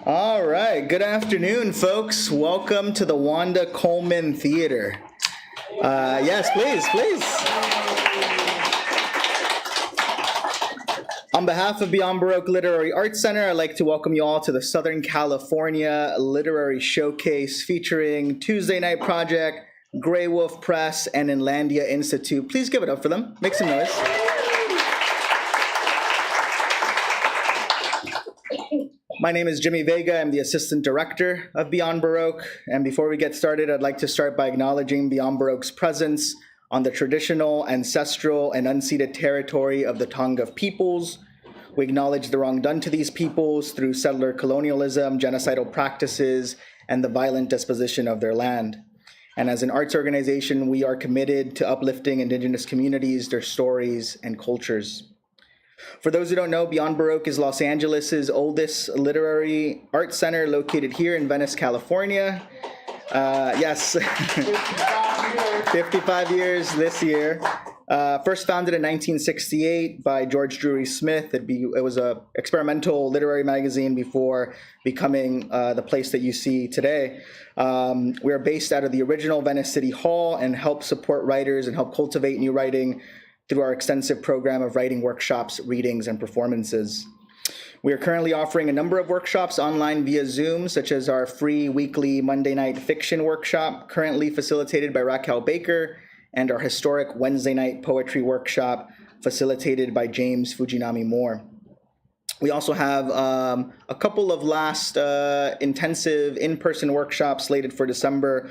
All right, good afternoon, folks. Welcome to the Wanda Coleman Theater. Yes, please, please. On behalf of Beyond Baroque Literary Arts Center, I'd like to welcome you all to the Southern California Literary Showcase featuring Tuesday Night Project, Graywolf Press, and lnlandia Institute. Please give it up for them. Make some noise. My name is Jimmy Vega. I'm the Assistant Director of Beyond Baroque. And before we get started, I'd like to start by acknowledging Beyond Baroque's presence on the traditional, ancestral, and unceded territory of the Tonga peoples. We acknowledge the wrong done to these peoples through settler colonialism, genocidal practices, and the violent disposition of their land. And as an arts organization, we are committed to uplifting Indigenous communities, their stories, and cultures. For those who don't know, Beyond Baroque is Los Angeles' oldest literary arts center located here in Venice, California. Yes, 55 years this year. First founded in 1968 by George Drury Smith. It was an experimental literary magazine before becoming the place that you see today. We are based out of the original Venice City Hall and help support writers and help cultivate new writing through our extensive program of writing workshops, readings, and performances. We are currently offering a number of workshops online via Zoom, such as our free weekly Monday night fiction workshop, currently facilitated by Raquel Baker, and our historic Wednesday night poetry workshop, facilitated by James Fujinami Moore. We also have a couple of last intensive in-person workshops slated for December,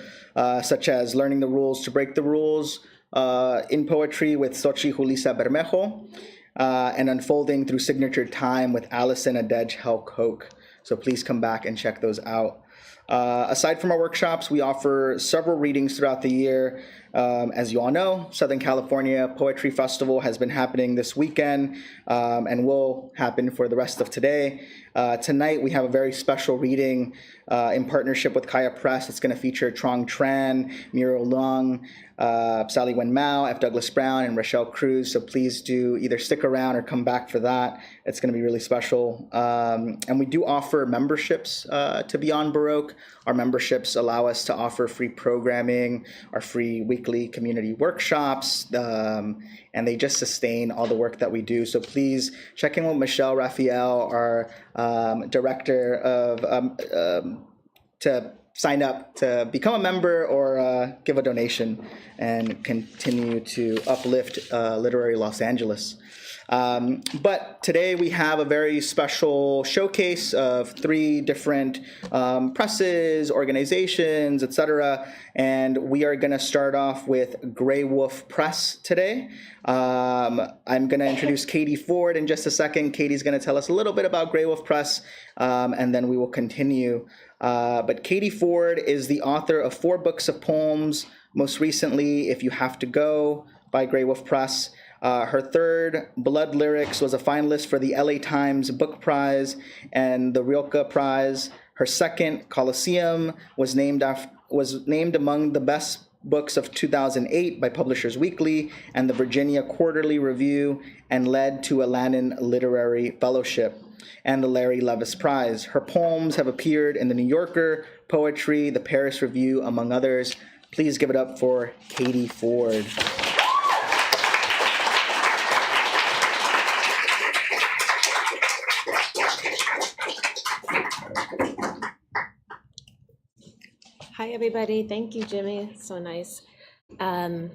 such as Learning the Rules to Break the Rules, in poetry with Xochitl Julissa Bermejo, and Unfolding Through Signature Time with Allison Adej Hell-Koch. So please come back and check those out. Aside from our workshops, we offer several readings throughout the year. As you all know, Southern California Poetry Festival has been happening this weekend and will happen for the rest of today. Tonight, we have a very special reading in partnership with Kaya Press. It's going to feature Tran, Muriel Leung, Sally Wen Mao, F. Douglas Brown, and Rochelle Cruz. So please do either stick around or come back for that. It's going to be really special. And we do offer memberships to Beyond Baroque. Our memberships allow us to offer free programming, our free weekly community workshops, and they just sustain all the work that we do. So please check in with Michelle Raphael, our director of to sign up to become a member or give a donation and continue to uplift literary Los Angeles. But today we have a very special showcase of 3 different presses, organizations, etc. And we are going to start off with Graywolf Press today. I'm going to introduce Katie Ford in just a second. Katie's going to tell us a little bit about Graywolf Press, and then we will continue. But Katie Ford is the author of 4 books of poems, most recently, If You Have to Go, by Graywolf Press. Her third, Blood Lyrics, was a finalist for the LA Times Book Prize and the Rilke Prize. Her second, Colosseum, was named among the best books of 2008 by Publishers Weekly and the Virginia Quarterly Review, and led to a Lannan Literary Fellowship and the Larry Levis Prize. Her poems have appeared in the New Yorker, Poetry, the Paris Review, among others. Please give it up for Katie Ford. Hi, everybody. Thank you, Jimmy. It's so nice. I'm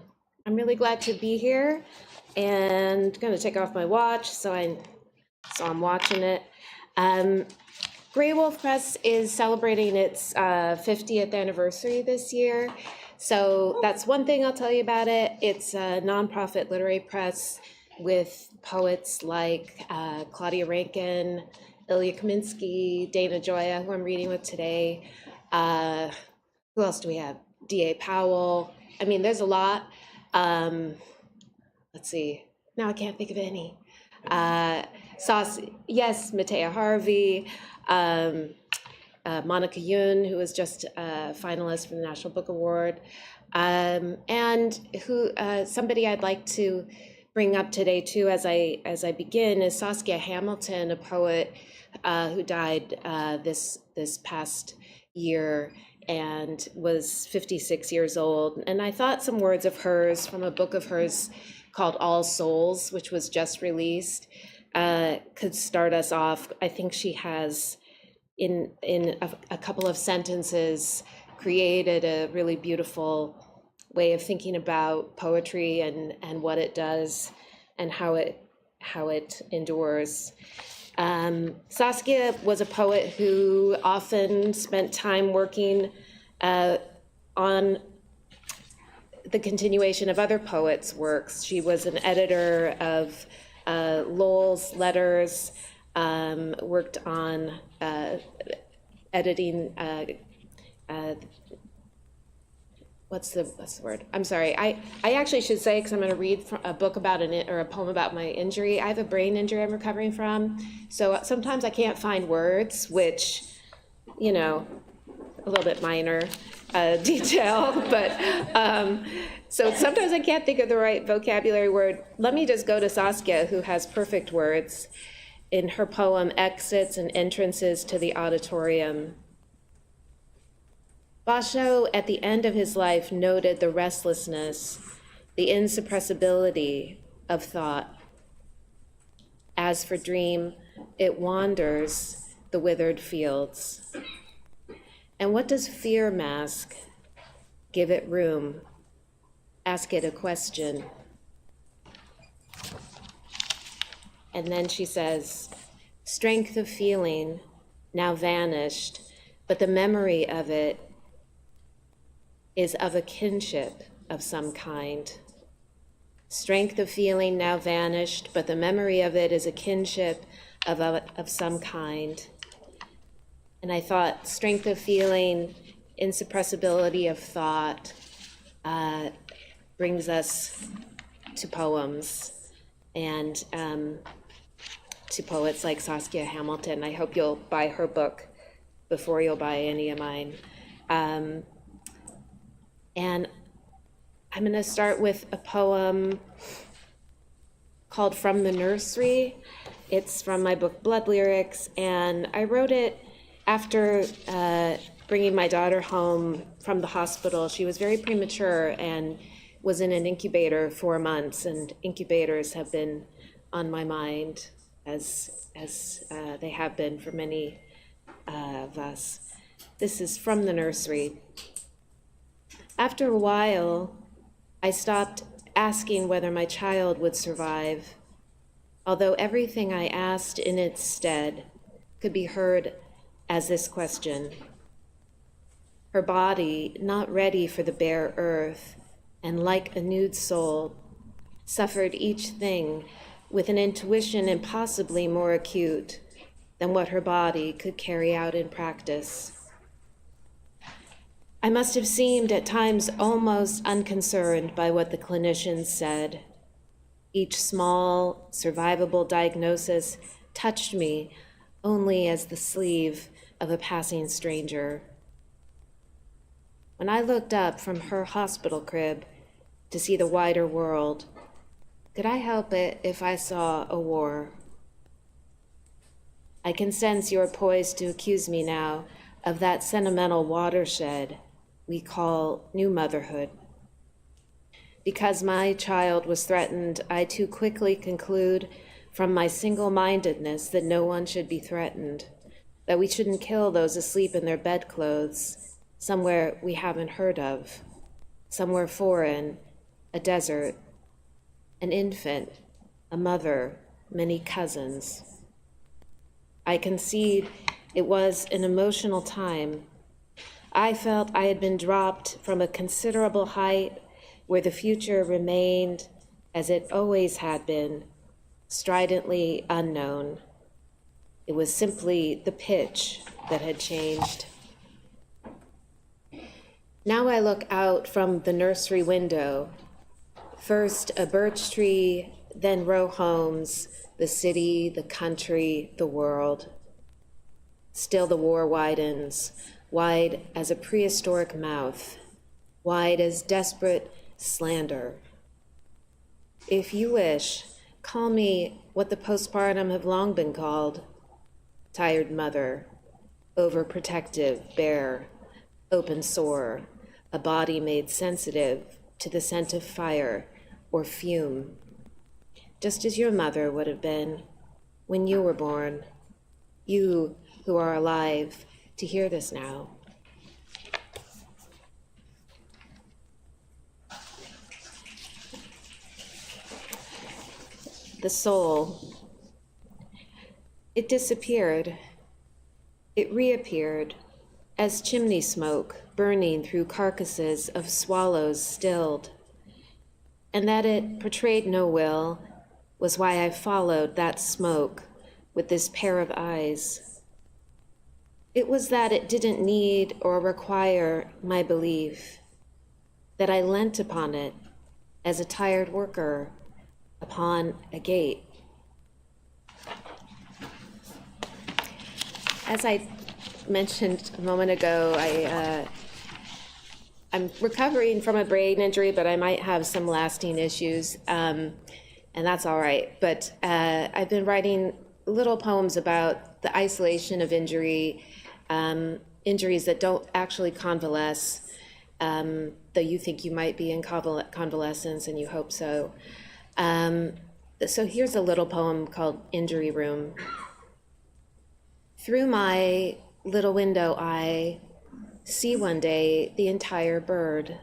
really glad to be here, and going to take off my watch so I'm watching it. Graywolf Press is celebrating its 50th anniversary this year. So that's one thing I'll tell you about it. It's a nonprofit literary press with poets like Claudia Rankine, Ilya Kaminsky, Dana Gioia, who I'm reading with today. Who else do we have? D.A. Powell. I mean, there's a lot. Let's see. Now I can't think of any. Matea Harvey, Monica Yoon, who was just a finalist for the National Book Award, and who somebody I'd like to bring up today too, as I begin, is Saskia Hamilton, a poet who died this past year and was 56 years old. And I thought some words of hers from a book of hers called All Souls, which was just released, could start us off. I think she has, in a couple of sentences, created a really beautiful way of thinking about poetry and what it does and how it endures. Saskia was a poet who often spent time working on the continuation of other poets' works. She was an editor of Lowell's letters, worked on editing what's the word? I'm sorry. I actually should say, because I'm going to read a book about a poem about my injury. I have a brain injury I'm recovering from, so sometimes I can't find words, which, you know, a little bit minor detail, but so sometimes I can't think of the right vocabulary word. Let me just go to Saskia, who has perfect words in her poem Exits and Entrances to the Auditorium. Basho, at the end of his life, noted the restlessness, the insuppressibility of thought. As for dream, it wanders the withered fields. And what does fear mask? Give it room. Ask it a question. And then she says, strength of feeling now vanished, but the memory of it is of a kinship of some kind. Strength of feeling now vanished, but the memory of it is a kinship of some kind. And I thought strength of feeling, insuppressibility of thought brings us to poems and to poets like Saskia Hamilton. I hope you'll buy her book before you'll buy any of mine. And I'm going to start with a poem called From the Nursery. It's from my book Blood Lyrics, and I wrote it after bringing my daughter home from the hospital. She was very premature and was in an incubator 4 months, and incubators have been on my mind as they have been for many of us. This is From the Nursery. After a while, I stopped asking whether my child would survive, although everything I asked in its stead could be heard as this question. Her body, not ready for the bare earth, and like a nude soul, suffered each thing with an intuition impossibly more acute than what her body could carry out in practice. I must have seemed at times almost unconcerned by what the clinicians said. Each small, survivable diagnosis touched me only as the sleeve of a passing stranger. When I looked up from her hospital crib to see the wider world, could I help it if I saw a war? I can sense you're poised to accuse me now of that sentimental watershed we call new motherhood. Because my child was threatened, I too quickly conclude from my single-mindedness that no one should be threatened, that we shouldn't kill those asleep in their bedclothes, somewhere we haven't heard of, somewhere foreign, a desert, an infant, a mother, many cousins. I concede it was an emotional time. I felt I had been dropped from a considerable height where the future remained, as it always had been, stridently unknown. It was simply the pitch that had changed. Now I look out from the nursery window, first a birch tree, then row homes, the city, the country, the world. Still the war widens, wide as a prehistoric mouth, wide as desperate slander. If you wish, call me what the postpartum have long been called: tired mother, overprotective, bare, open sore, a body made sensitive to the scent of fire or fume, just as your mother would have been when you were born, you who are alive to hear this now. The soul, it disappeared. It reappeared as chimney smoke burning through carcasses of swallows stilled. And that it portrayed no will was why I followed that smoke with this pair of eyes. It was that it didn't need or require my belief, that I leant upon it as a tired worker upon a gate. As I mentioned a moment ago, I'm recovering from a brain injury, but I might have some lasting issues, and that's all right. But I've been writing little poems about the isolation of injury, injuries that don't actually convalesce, though you think you might be in convalescence and you hope so. So here's a little poem called Injury Room. Through my little window I see one day the entire bird,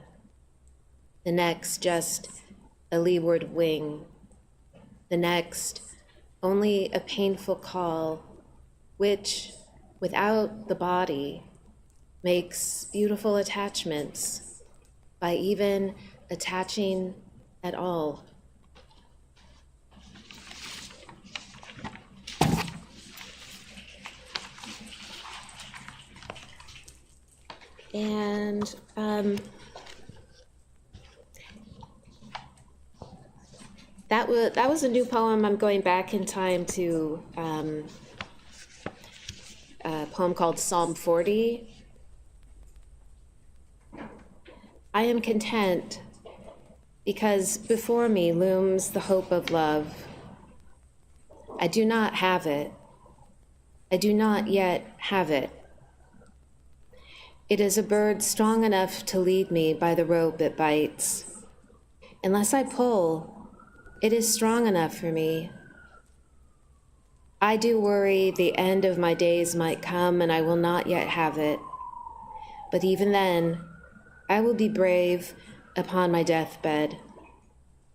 the next just a leeward wing, the next only a painful call, which, without the body, makes beautiful attachments by even attaching at all. And that was a new poem. I'm going back in time to a poem called Psalm 40. I am content because before me looms the hope of love. I do not have it. I do not yet have it. It is a bird strong enough to lead me by the rope it bites. Unless I pull, it is strong enough for me. I do worry the end of my days might come and I will not yet have it. But even then, I will be brave upon my deathbed.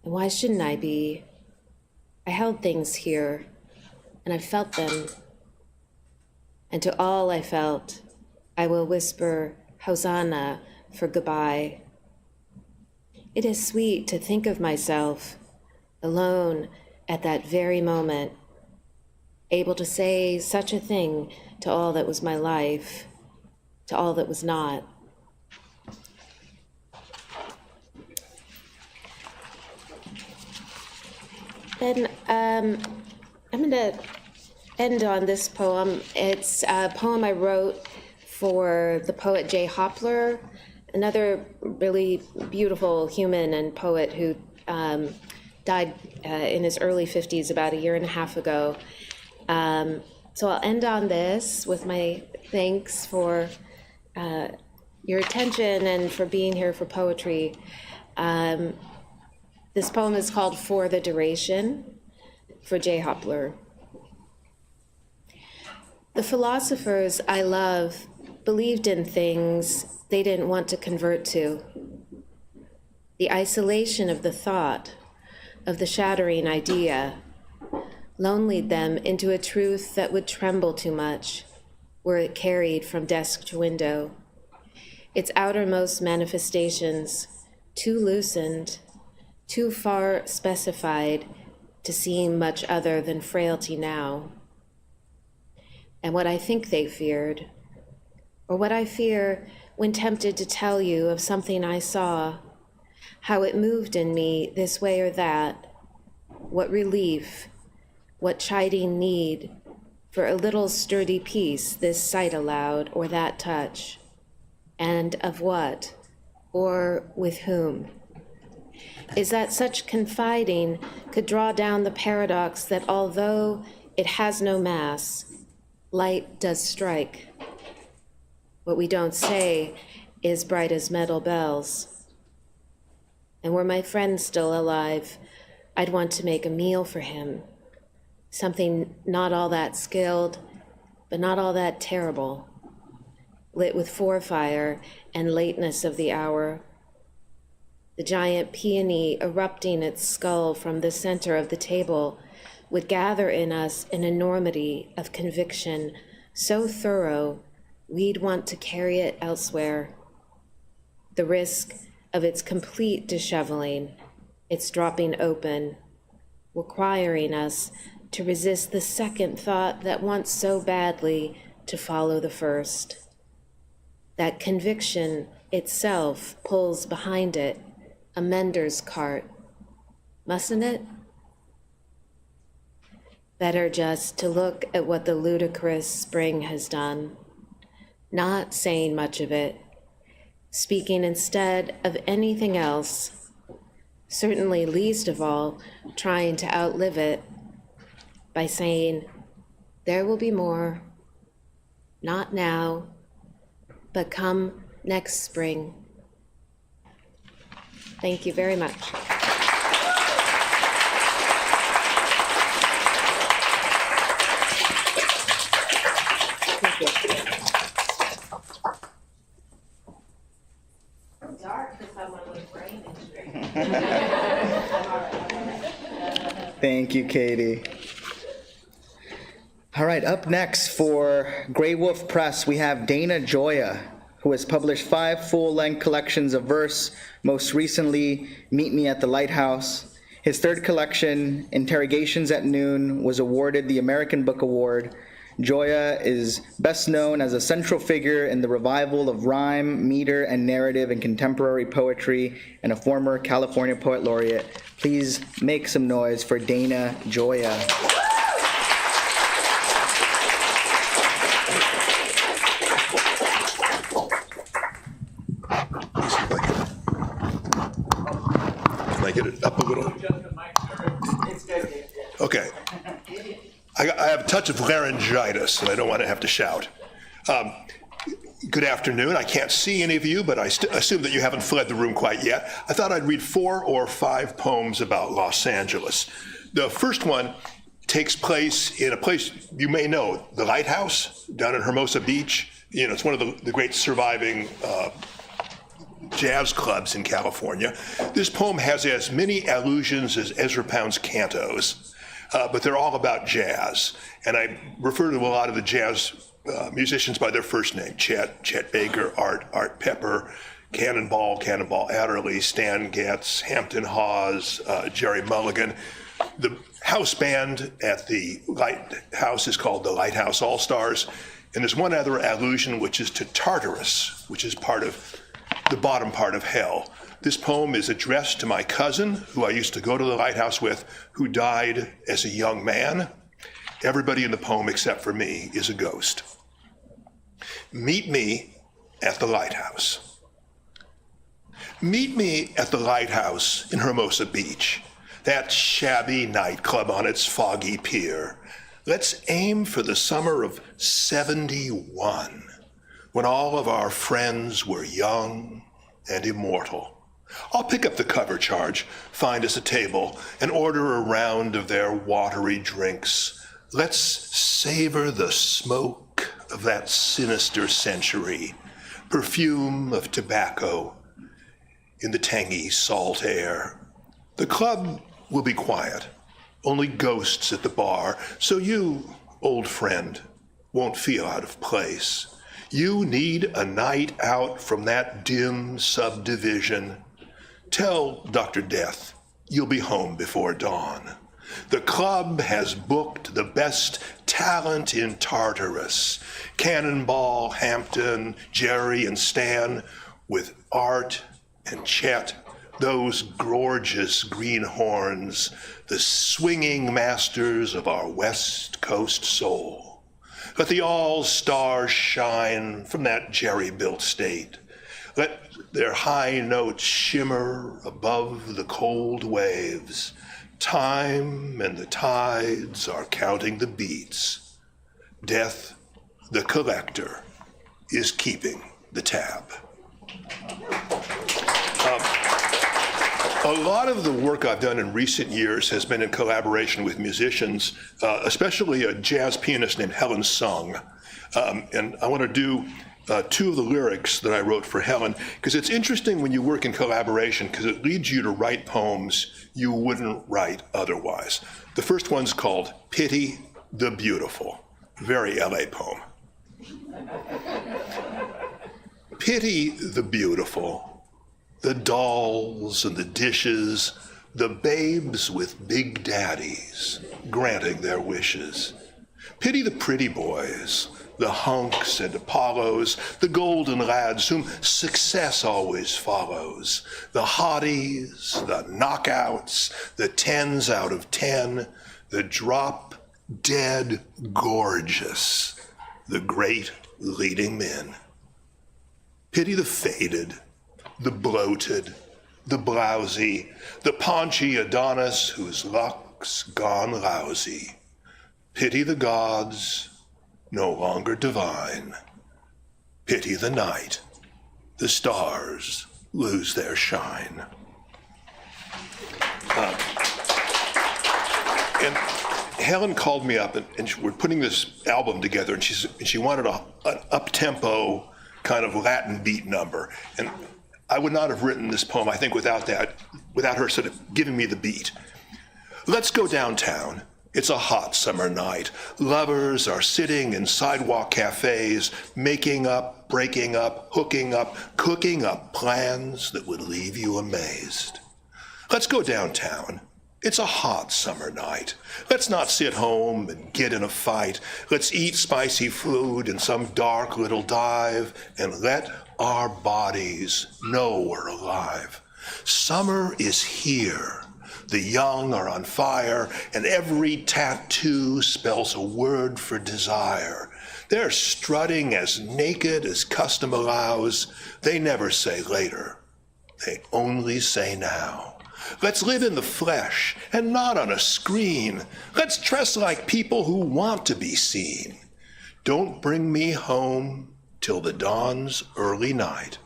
And why shouldn't I be? I held things here, and I felt them. And to all I felt, I will whisper Hosanna for goodbye. It is sweet to think of myself alone at that very moment, able to say such a thing to all that was my life, to all that was not. Then I'm going to end on this poem. It's a poem I wrote for the poet J. Hopler, another really beautiful human and poet who died in his early 50s about a year and a half ago. So I'll end on this with my thanks for your attention and for being here for poetry. This poem is called For the Duration, for J. Hopler. The philosophers I love believed in things they didn't want to convert to. The isolation of the thought, of the shattering idea, lonelied them into a truth that would tremble too much were it carried from desk to window. Its outermost manifestations, too loosened, too far specified to seem much other than frailty now. And what I think they feared, or what I fear when tempted to tell you of something I saw, how it moved in me this way or that, what relief, what chiding need for a little sturdy peace this sight allowed or that touch, and of what, or with whom. is that such confiding could draw down the paradox that although it has no mass, light does strike. What we don't say is bright as metal bells. And were my friend still alive, I'd want to make a meal for him, something not all that skilled, but not all that terrible, lit with forefire and lateness of the hour. The giant peony erupting its skull from the center of the table would gather in us an enormity of conviction so thorough we'd want to carry it elsewhere. The risk of its complete disheveling, its dropping open, requiring us to resist the second thought that wants so badly to follow the first. That conviction itself pulls behind it a mender's cart, mustn't it? Better just to look at what the ludicrous spring has done, not saying much of it, speaking instead of anything else, certainly least of all trying to outlive it, by saying, there will be more, not now, but come next spring. Thank you very much. Thank you. Dark for someone with brain injury. Thank you, Katie. All right, up next for Graywolf Press, we have Dana Gioia, who has published 5 full-length collections of verse, most recently, Meet Me at the Lighthouse. His third collection, Interrogations at Noon, was awarded the American Book Award. Gioia is best known as a central figure in the revival of rhyme, meter, and narrative in contemporary poetry, and a former California Poet Laureate. Please make some noise for Dana Gioia. Can I get it up a little? Okay. I have a touch of laryngitis, and I don't want to have to shout. Good afternoon. I can't see any of you, but I assume that you haven't fled the room quite yet. I thought I'd read 4 or 5 poems about Los Angeles. The first one takes place in a place you may know, the Lighthouse down in Hermosa Beach. You know, it's one of the great surviving jazz clubs in California. This poem has as many allusions as Ezra Pound's cantos, but they're all about jazz. And I refer to a lot of the jazz musicians by their first name: Chet Baker, Art Pepper, Cannonball Adderley, Stan Getz, Hampton Hawes, Jerry Mulligan. The house band at the Lighthouse is called the Lighthouse All-Stars. And there's one other allusion, which is to Tartarus, which is part of the bottom part of hell. This poem is addressed to my cousin, who I used to go to the Lighthouse with, who died as a young man. Everybody in the poem, except for me, is a ghost. Meet me at the Lighthouse. Meet me at the Lighthouse in Hermosa Beach, that shabby nightclub on its foggy pier. Let's aim for the summer of '71, when all of our friends were young and immortal. I'll pick up the cover charge, find us a table, and order a round of their watery drinks. Let's savor the smoke of that sinister century, perfume of tobacco in the tangy salt air. The club will be quiet, only ghosts at the bar, so you, old friend, won't feel out of place. You need a night out from that dim subdivision. Tell Dr. Death you'll be home before dawn. The club has booked the best talent in Tartarus: Cannonball, Hampton, Jerry, and Stan, with Art and Chet, those gorgeous greenhorns, the swinging masters of our West Coast soul. Let the all-stars shine from that jerry-built state. Let their high notes shimmer above the cold waves. Time and the tides are counting the beats. Death, the collector, is keeping the tab. A lot of the work I've done in recent years has been in collaboration with musicians, especially a jazz pianist named Helen Sung. And I want to do two of the lyrics that I wrote for Helen, because it's interesting when you work in collaboration, because it leads you to write poems you wouldn't write otherwise. The first one's called Pity the Beautiful, very LA poem. Pity the beautiful, the dolls and the dishes, the babes with big daddies granting their wishes. Pity the pretty boys, the hunks and Apollos, the golden lads whom success always follows, the hotties, the knockouts, the 10s out of 10, the drop dead gorgeous, the great leading men. Pity the faded, the bloated, the blousy, the paunchy Adonis whose luck's gone lousy. Pity the gods, no longer divine. Pity the night, the stars lose their shine. And Helen called me up, and we're putting this album together, and she wanted an up-tempo kind of Latin beat number. And I would not have written this poem, I think, without her sort of giving me the beat. Let's go downtown. It's a hot summer night. Lovers are sitting in sidewalk cafes, making up, breaking up, hooking up, cooking up plans that would leave you amazed. Let's go downtown. It's a hot summer night. Let's not sit home and get in a fight. Let's eat spicy food in some dark little dive and let our bodies know we're alive. Summer is here. The young are on fire, and every tattoo spells a word for desire. They're strutting as naked as custom allows. They never say later. They only say now. Let's live in the flesh and not on a screen. Let's dress like people who want to be seen. Don't bring me home till the dawn's early night.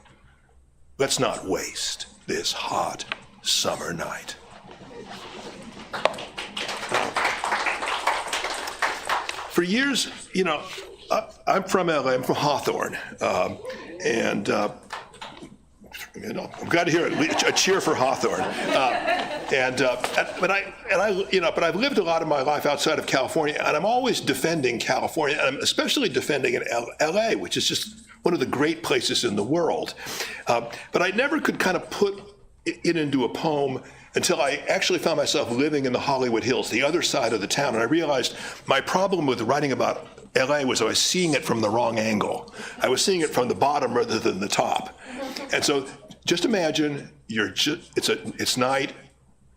Let's not waste this hot summer night. For years, I'm from LA, I'm from Hawthorne, and I'm glad to hear a cheer for Hawthorne. But I've lived a lot of my life outside of California, and I'm always defending California, and I'm especially defending in LA, which is just one of the great places in the world. But I never could kind of put it into a poem until I actually found myself living in the Hollywood Hills, the other side of the town, and I realized my problem with writing about LA was I was seeing it from the wrong angle. I was seeing it from the bottom rather than the top. And so just imagine it's night,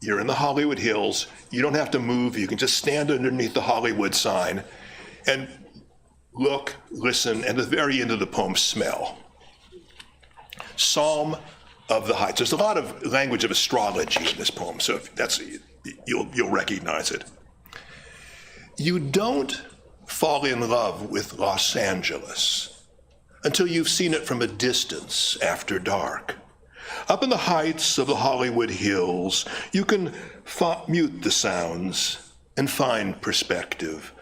you're in the Hollywood Hills, you don't have to move, you can just stand underneath the Hollywood sign and look, listen, and at the very end of the poem, smell. Psalm of the Heights. There's a lot of language of astrology in this poem, so you'll recognize it. You don't fall in love with Los Angeles until you've seen it from a distance after dark. Up in the heights of the Hollywood Hills, you can mute the sounds and find perspective.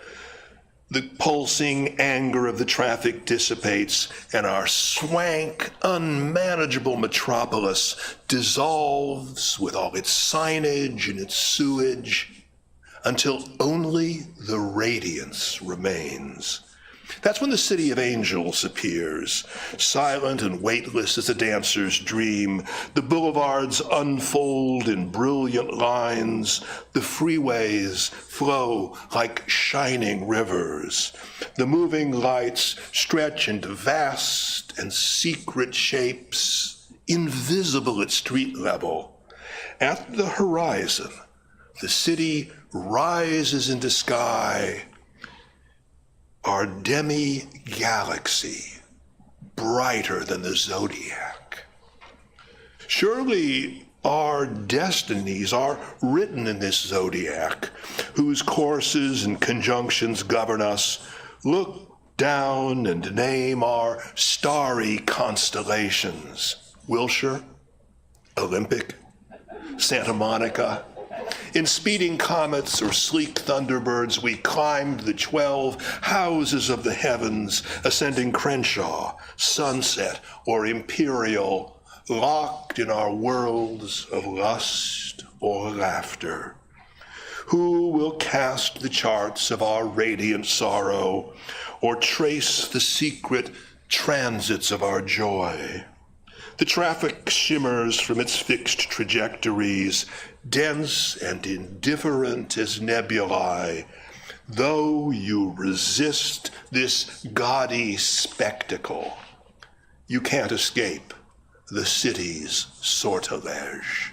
The pulsing anger of the traffic dissipates, and our swank, unmanageable metropolis dissolves with all its signage and its sewage until only the radiance remains. That's when the city of angels appears, silent and weightless as a dancer's dream. The boulevards unfold in brilliant lines. The freeways flow like shining rivers. The moving lights stretch into vast and secret shapes, invisible at street level. At the horizon, the city rises into sky, our demi-galaxy, brighter than the zodiac. Surely our destinies are written in this zodiac, whose courses and conjunctions govern us. Look down and name our starry constellations. Wilshire, Olympic, Santa Monica. In speeding comets or sleek thunderbirds, we climbed the 12 houses of the heavens, ascending Crenshaw, Sunset, or Imperial, locked in our worlds of lust or laughter. Who will cast the charts of our radiant sorrow, or trace the secret transits of our joy? The traffic shimmers from its fixed trajectories, dense and indifferent as nebulae. Though you resist this gaudy spectacle, you can't escape the city's sortilege.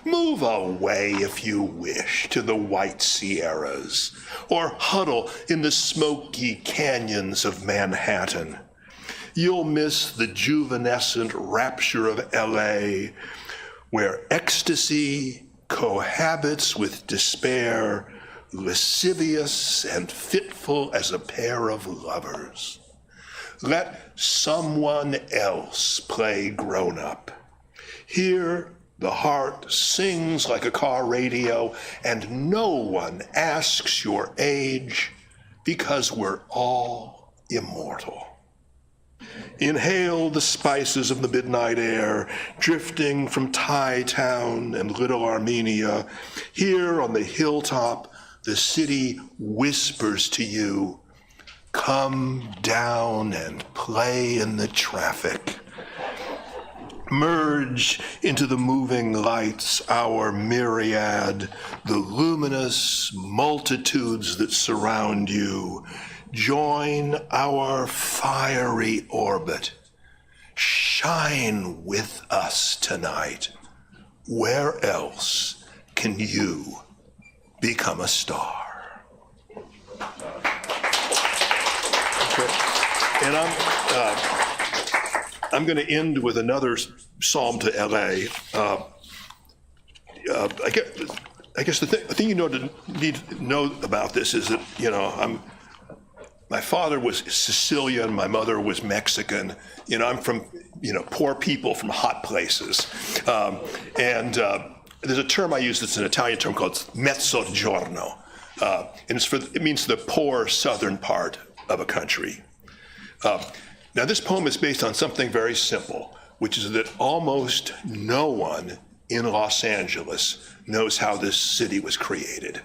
Move away if you wish to the white Sierras, or huddle in the smoky canyons of Manhattan. You'll miss the juvenescent rapture of LA, where ecstasy cohabits with despair, lascivious and fitful as a pair of lovers. Let someone else play grown-up. Here, the heart sings like a car radio, and no one asks your age, because we're all immortal. Inhale the spices of the midnight air, drifting from Thai Town and Little Armenia. Here on the hilltop, the city whispers to you, come down and play in the traffic. Merge into the moving lights, our myriad, the luminous multitudes that surround you. Join our fiery orbit. Shine with us tonight. Where else can you become a star? Okay. And I'm going to end with another psalm to LA. I guess the thing you need to know about this is that, my father was Sicilian, my mother was Mexican. I'm from, poor people from hot places. And there's a term I use that's an Italian term called mezzogiorno. And it means the poor southern part of a country. Now, this poem is based on something very simple, which is that almost no one in Los Angeles knows how this city was created.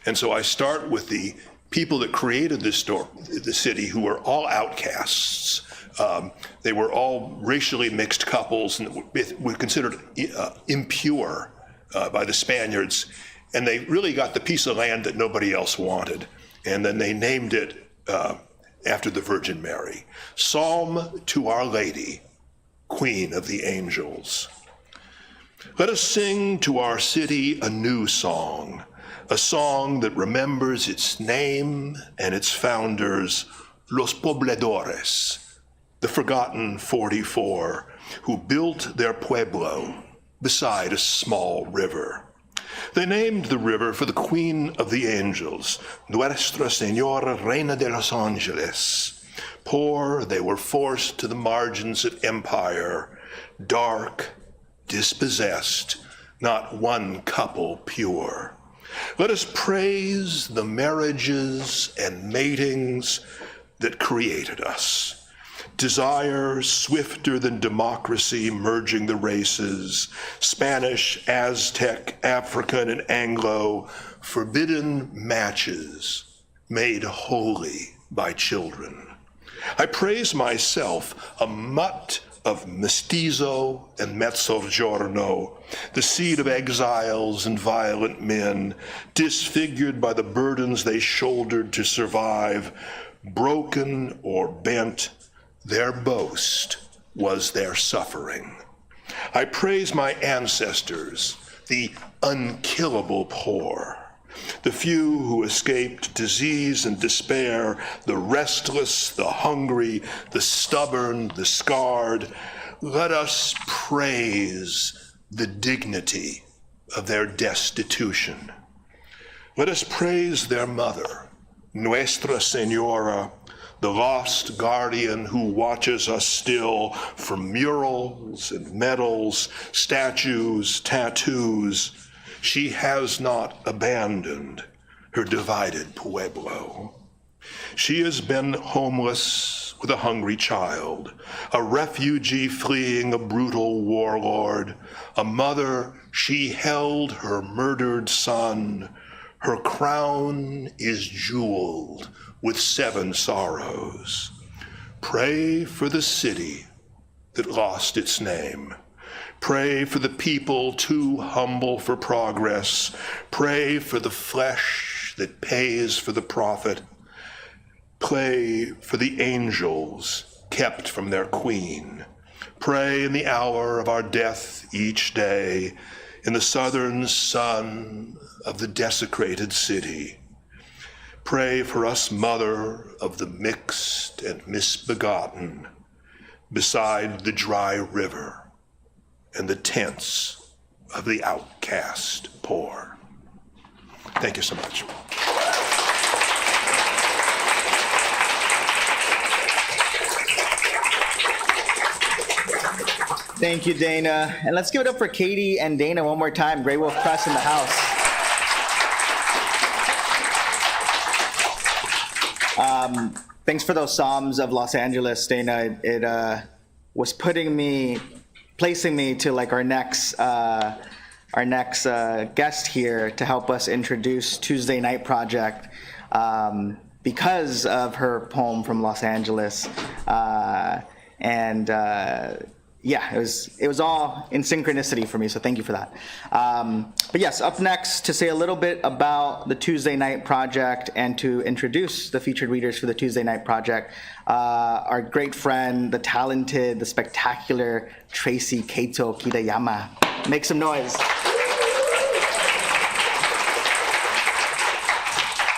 And so I start with the people that created the city, who were all outcasts. They were all racially mixed couples and were considered impure by the Spaniards. And they really got the piece of land that nobody else wanted. And then they named it after the Virgin Mary. Psalm to Our Lady, Queen of the Angels. Let us sing to our city a new song, a song that remembers its name and its founders, Los Pobladores, the forgotten 44, who built their pueblo beside a small river. They named the river for the Queen of the Angels, Nuestra Señora Reina de los Angeles. Poor, they were forced to the margins of empire, dark, dispossessed, not one couple pure. Let us praise the marriages and matings that created us. Desire swifter than democracy merging the races, Spanish, Aztec, African, and Anglo, forbidden matches made holy by children. I praise myself, a mutt of mestizo and mezzogiorno, the seed of exiles and violent men, disfigured by the burdens they shouldered to survive, broken or bent, their boast was their suffering. I praise my ancestors, the unkillable poor, the few who escaped disease and despair, the restless, the hungry, the stubborn, the scarred. Let us praise the dignity of their destitution. Let us praise their mother, Nuestra Senora, the lost guardian who watches us still from murals and medals, statues, tattoos. She has not abandoned her divided pueblo. She has been homeless with a hungry child, a refugee fleeing a brutal warlord, a mother, she held her murdered son. Her crown is jeweled with 7 sorrows. Pray for the city that lost its name. Pray for the people too humble for progress. Pray for the flesh that pays for the prophet. Pray for the angels kept from their queen. Pray in the hour of our death each day, in the southern sun of the desecrated city. Pray for us, Mother of the mixed and misbegotten, beside the dry river and the tents of the outcast poor. Thank you so much. Thank you, Dana. And let's give it up for Katie and Dana one more time. Graywolf Press in the house. Thanks for those Psalms of Los Angeles, Dana. It was placing me to like our next guest here to help us introduce Tuesday Night Project because of her poem from Los Angeles. Yeah, it was all in synchronicity for me, so thank you for that. But yes, up next to say a little bit about the Tuesday Night Project and to introduce the featured readers for the Tuesday Night Project, our great friend, the talented, the spectacular Tracy Kato Kitayama. Make some noise.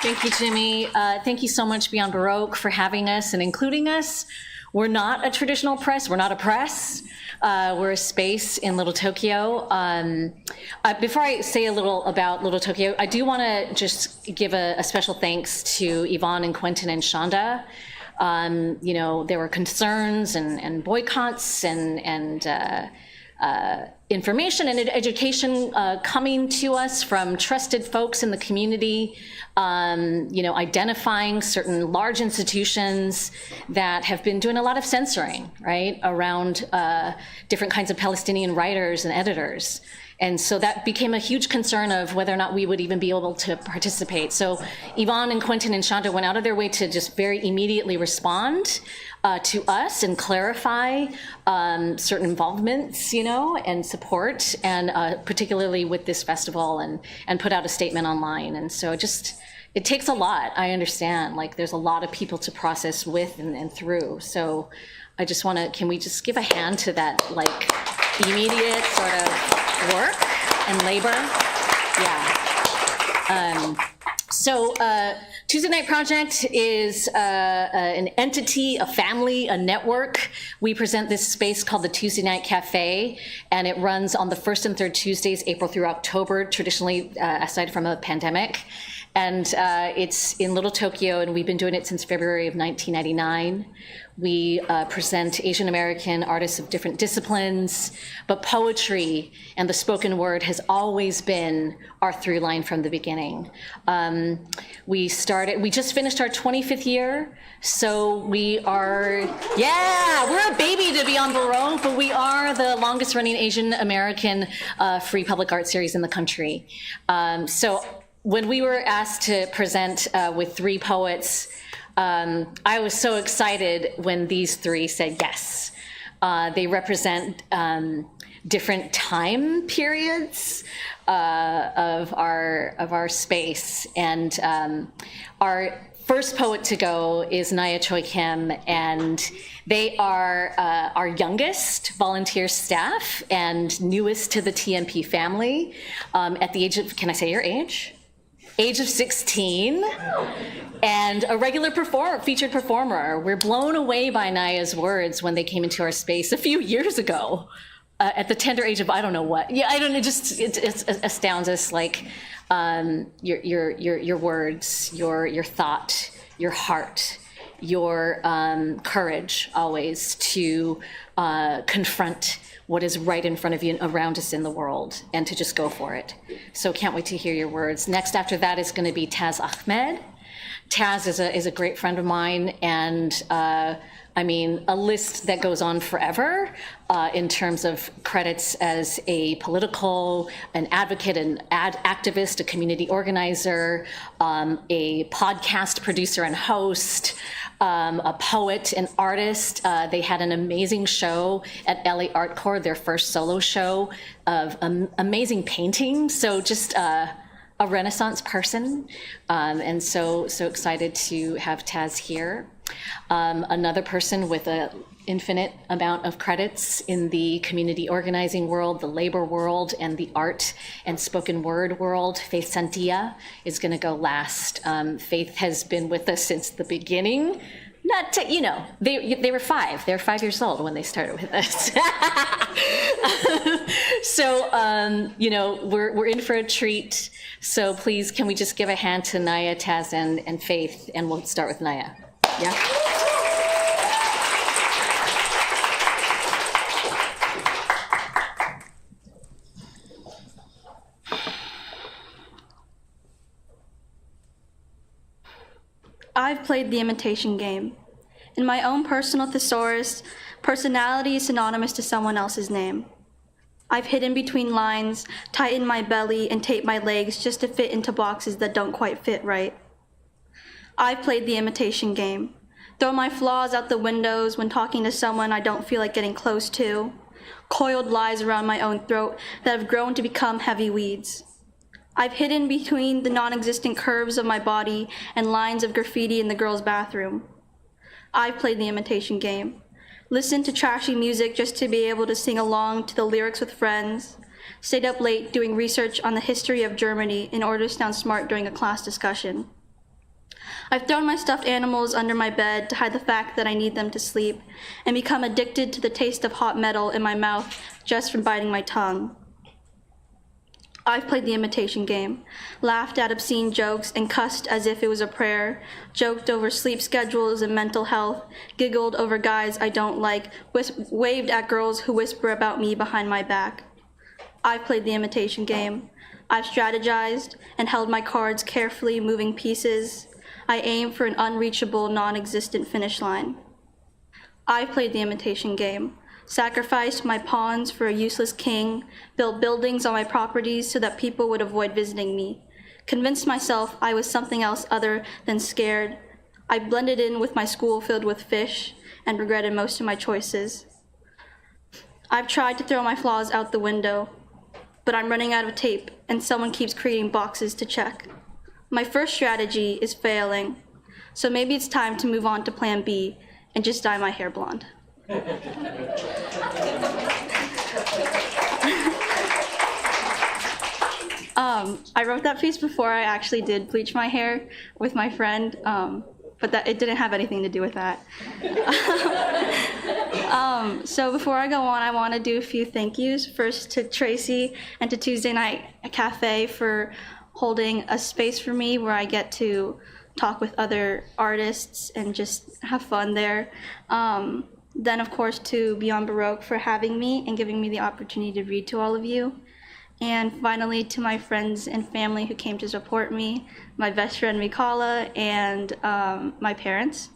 Thank you, Jimmy. Thank you so much, Beyond Baroque, for having us and including us. We're not a traditional press. We're not a press. We're a space in Little Tokyo. Before I say a little about Little Tokyo, I do want to just give a special thanks to Yvonne and Quentin and Shonda. There were concerns and boycotts and information and education coming to us from trusted folks in the community, identifying certain large institutions that have been doing a lot of censoring, right, around different kinds of Palestinian writers and editors. And so that became a huge concern of whether or not we would even be able to participate. So Yvonne and Quentin and Shonda went out of their way to just very immediately respond to us and clarify certain involvements, and support, and particularly with this festival, and put out a statement online. And so it takes a lot. I understand, there's a lot of people to process with and through. So I just can we just give a hand to that, immediate sort of work and labor? Yeah. So Tuesday Night Project is an entity, a family, a network. We present this space called the Tuesday Night Cafe, and it runs on the first and third Tuesdays, April through October, traditionally, aside from a pandemic. And it's in Little Tokyo, and we've been doing it since February of 1999. We present Asian American artists of different disciplines, but poetry and the spoken word has always been our through line from the beginning. We just finished our 25th year, so we're a baby to be on Baroque, but we are the longest running Asian American free public art series in the country. So when we were asked to present with 3 poets, I was so excited when these 3 said yes. They represent different time periods of our space, and our first poet to go is Naiya Choi Kim, and they are our youngest volunteer staff and newest to the TMP family. At the age of, can I say your age? age of 16, and a regular featured performer. We're blown away by Naiya's words when they came into our space a few years ago, at the tender age of I don't know what. Yeah, I don't know. It astounds us. Like your words, your thought, your heart, your courage always to confront what is right in front of you and around us in the world, and to just go for it. So can't wait to hear your words. Next after that is going to be Taz Ahmed. Taz is a great friend of mine, and I mean, a list that goes on forever in terms of credits as a political, an advocate, an activist, a community organizer, a podcast producer and host, a poet, an artist. They had an amazing show at LA Art Corps, their first solo show of amazing painting. So just a Renaissance person, and so excited to have Taz here. Another person with an infinite amount of credits in the community organizing world, the labor world, and the art and spoken word world. Faith Santillo is going to go last. Faith has been with us since the beginning. Not to, you know, they were 5. They were 5 years old when they started with us. So, you know, we're in for a treat. So please, can we just give a hand to Naiya, Taz, and Faith, and we'll start with Naiya. Yeah. I've played the imitation game. In my own personal thesaurus, personality is synonymous to someone else's name. I've hidden between lines, tightened my belly, and taped my legs just to fit into boxes that don't quite fit right. I've played the imitation game. Throw my flaws out the windows when talking to someone I don't feel like getting close to. Coiled lies around my own throat that have grown to become heavy weeds. I've hidden between the non-existent curves of my body and lines of graffiti in the girls' bathroom. I've played the imitation game. Listened to trashy music just to be able to sing along to the lyrics with friends. Stayed up late doing research on the history of Germany in order to sound smart during a class discussion. I've thrown my stuffed animals under my bed to hide the fact that I need them to sleep, and become addicted to the taste of hot metal in my mouth just from biting my tongue. I've played the imitation game, laughed at obscene jokes and cussed as if it was a prayer, joked over sleep schedules and mental health, giggled over guys I don't like, waved at girls who whisper about me behind my back. I've played the imitation game. I've strategized and held my cards carefully moving pieces. I aim for an unreachable, non-existent finish line. I've played the imitation game. Sacrificed my pawns for a useless king, built buildings on my properties so that people would avoid visiting me, convinced myself I was something else other than scared. I blended in with my school filled with fish and regretted most of my choices. I've tried to throw my flaws out the window, but I'm running out of tape and someone keeps creating boxes to check. My first strategy is failing, so maybe it's time to move on to plan B and just dye my hair blonde. I wrote that piece before I actually did bleach my hair with my friend, but it didn't have anything to do with that. So before I go on, I want to do a few thank yous. First to Tracy and to Tuesday Night Cafe for holding a space for me where I get to talk with other artists and just have fun there. Then, of course, to Beyond Baroque for having me and giving me the opportunity to read to all of you. And finally, to my friends and family who came to support me, my best friend Mikala, and my parents.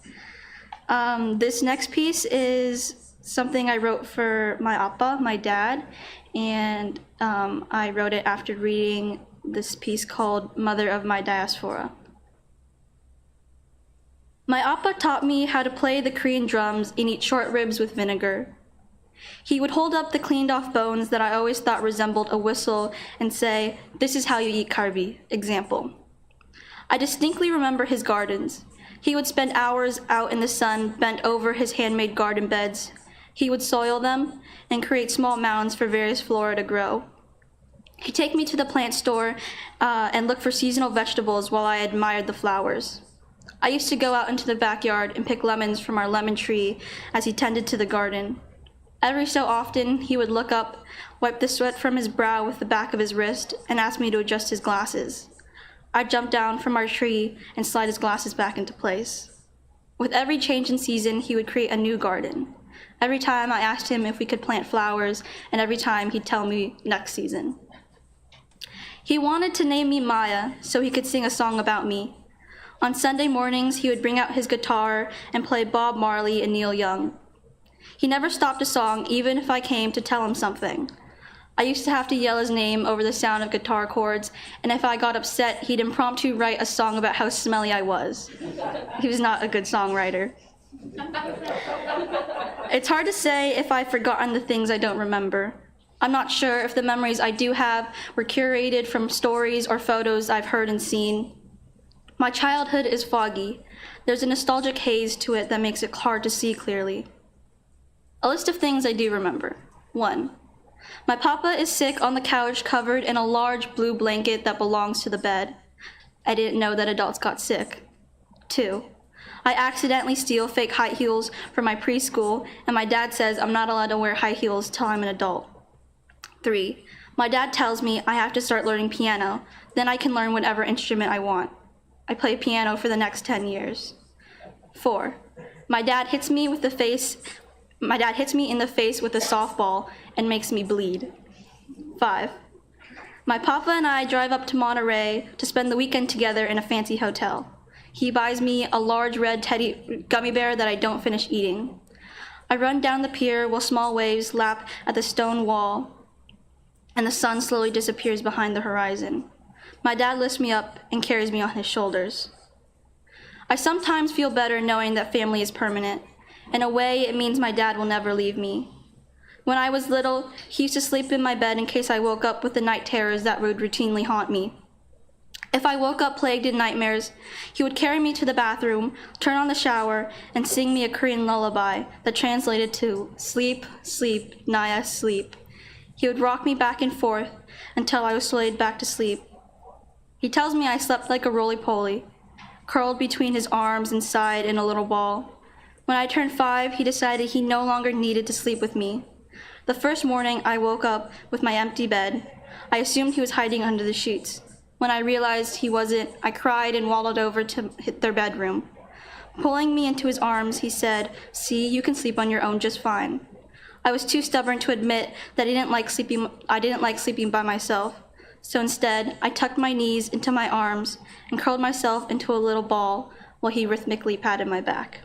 This next piece is something I wrote for my appa, my dad, and I wrote it after reading this piece called Mother of My Diaspora. My appa taught me how to play the Korean drums and eat short ribs with vinegar. He would hold up the cleaned off bones that I always thought resembled a whistle and say, "This is how you eat karbi," example. I distinctly remember his gardens. He would spend hours out in the sun, bent over his handmade garden beds. He would soil them and create small mounds for various flora to grow. He'd take me to the plant store and look for seasonal vegetables while I admired the flowers. I used to go out into the backyard and pick lemons from our lemon tree as he tended to the garden. Every so often, he would look up, wipe the sweat from his brow with the back of his wrist, and ask me to adjust his glasses. I'd jump down from our tree and slide his glasses back into place. With every change in season, he would create a new garden. Every time I asked him if we could plant flowers, and every time he'd tell me next season. He wanted to name me Maya so he could sing a song about me. On Sunday mornings, he would bring out his guitar and play Bob Marley and Neil Young. He never stopped a song, even if I came to tell him something. I used to have to yell his name over the sound of guitar chords, and if I got upset, he'd impromptu write a song about how smelly I was. He was not a good songwriter. It's hard to say if I've forgotten the things I don't remember. I'm not sure if the memories I do have were curated from stories or photos I've heard and seen. My childhood is foggy. There's a nostalgic haze to it that makes it hard to see clearly. A list of things I do remember. 1. My papa is sick on the couch covered in a large blue blanket that belongs to the bed. I didn't know that adults got sick. 2. I accidentally steal fake high heels from my preschool, and my dad says I'm not allowed to wear high heels till I'm an adult. 3. My dad tells me I have to start learning piano, then I can learn whatever instrument I want. I play piano for the next 10 years. 4. My dad hits me in the face with a softball and makes me bleed. 5. My papa and I drive up to Monterey to spend the weekend together in a fancy hotel. He buys me a large red teddy gummy bear that I don't finish eating. I run down the pier while small waves lap at the stone wall and the sun slowly disappears behind the horizon. My dad lifts me up and carries me on his shoulders. I sometimes feel better knowing that family is permanent. In a way, it means my dad will never leave me. When I was little, he used to sleep in my bed in case I woke up with the night terrors that would routinely haunt me. If I woke up plagued in nightmares, he would carry me to the bathroom, turn on the shower, and sing me a Korean lullaby that translated to, "Sleep, sleep, Naiya, sleep." He would rock me back and forth until I was swayed back to sleep. He tells me I slept like a roly-poly, curled between his arms and sighed in a little ball. When I turned 5, he decided he no longer needed to sleep with me. The first morning I woke up with my empty bed, I assumed he was hiding under the sheets. When I realized he wasn't, I cried and waddled over to their bedroom. Pulling me into his arms, he said, "See, you can sleep on your own just fine." I was too stubborn to admit that I didn't like sleeping by myself. So instead, I tucked my knees into my arms and curled myself into a little ball while he rhythmically patted my back.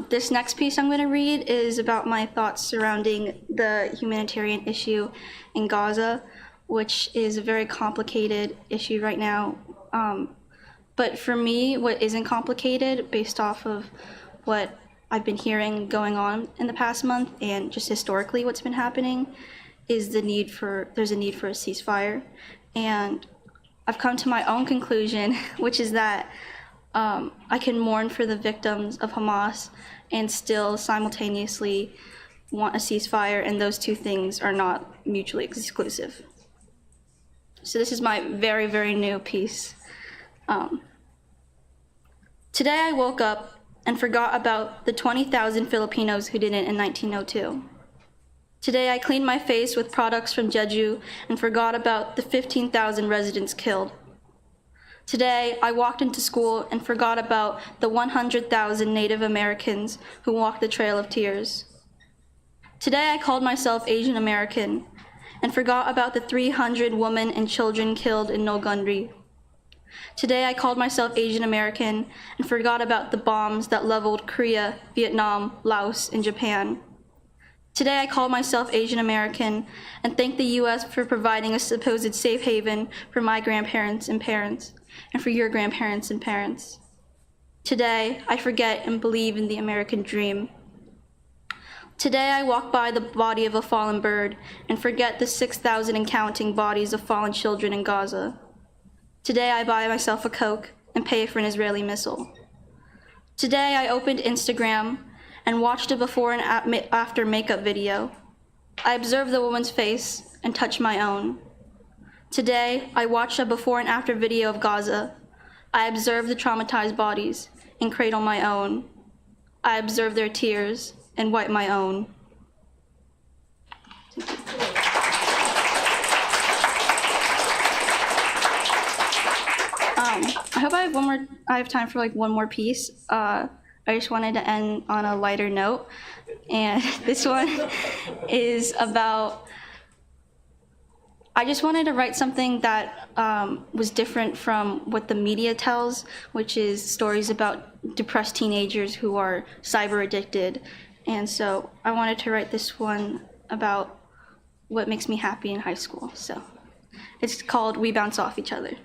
This next piece I'm going to read is about my thoughts surrounding the humanitarian issue in Gaza, which is a very complicated issue right now. But for me, what isn't complicated, based off of what I've been hearing going on in the past month and just historically what's been happening, is there's a need for a ceasefire. And I've come to my own conclusion, which is that I can mourn for the victims of Hamas and still simultaneously want a ceasefire, and those two things are not mutually exclusive. So this is my very, very new piece. Today I woke up and forgot about the 20,000 Filipinos who didn't in 1902. Today I cleaned my face with products from Jeju and forgot about the 15,000 residents killed. Today, I walked into school and forgot about the 100,000 Native Americans who walked the Trail of Tears. Today, I called myself Asian American and forgot about the 300 women and children killed in Nolgundri. Today, I called myself Asian American and forgot about the bombs that leveled Korea, Vietnam, Laos, and Japan. Today, I called myself Asian American and thanked the U.S. for providing a supposed safe haven for my grandparents and parents, and for your grandparents and parents. Today, I forget and believe in the American dream. Today, I walk by the body of a fallen bird and forget the 6,000 and counting bodies of fallen children in Gaza. Today, I buy myself a Coke and pay for an Israeli missile. Today, I opened Instagram and watched a before and after makeup video. I observed the woman's face and touched my own. Today, I watched a before and after video of Gaza. I observed the traumatized bodies and cradle my own. I observed their tears and wipe my own. I hope I have time for like one more piece. I just wanted to end on a lighter note. And this one is about, I just wanted to write something that was different from what the media tells, which is stories about depressed teenagers who are cyber addicted. And so I wanted to write this one about what makes me happy in high school. So it's called We Bounce Off Each Other.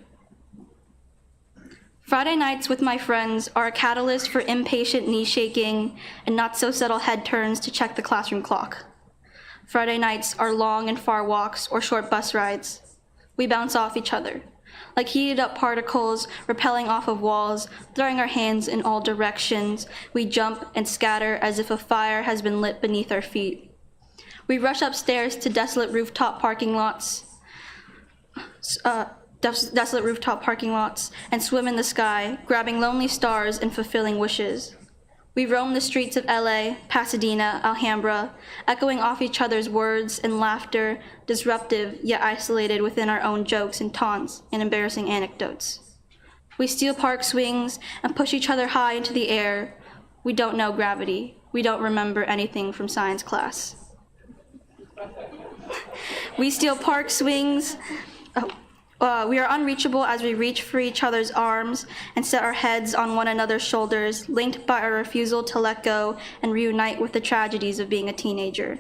Friday nights with my friends are a catalyst for impatient knee shaking and not so subtle head turns to check the classroom clock. Friday nights are long and far walks or short bus rides. We bounce off each other, like heated up particles repelling off of walls, throwing our hands in all directions. We jump and scatter as if a fire has been lit beneath our feet. We rush upstairs to desolate rooftop parking lots, and swim in the sky, grabbing lonely stars and fulfilling wishes. We roam the streets of LA, Pasadena, Alhambra, echoing off each other's words and laughter, disruptive yet isolated within our own jokes and taunts and embarrassing anecdotes. We steal park swings and push each other high into the air. We don't know gravity. We don't remember anything from science class. We steal park swings. We are unreachable as we reach for each other's arms and set our heads on one another's shoulders, linked by our refusal to let go and reunite with the tragedies of being a teenager.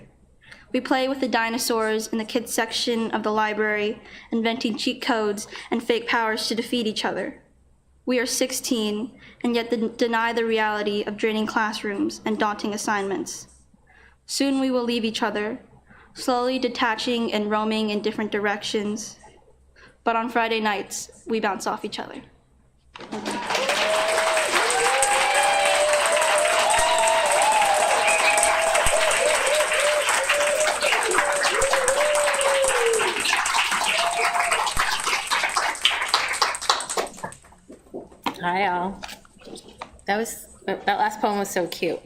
We play with the dinosaurs in the kids section of the library, inventing cheat codes and fake powers to defeat each other. We are 16, and yet deny the reality of draining classrooms and daunting assignments. Soon we will leave each other, slowly detaching and roaming in different directions. But on Friday nights, we bounce off each other. Hi, all. That last poem was so cute.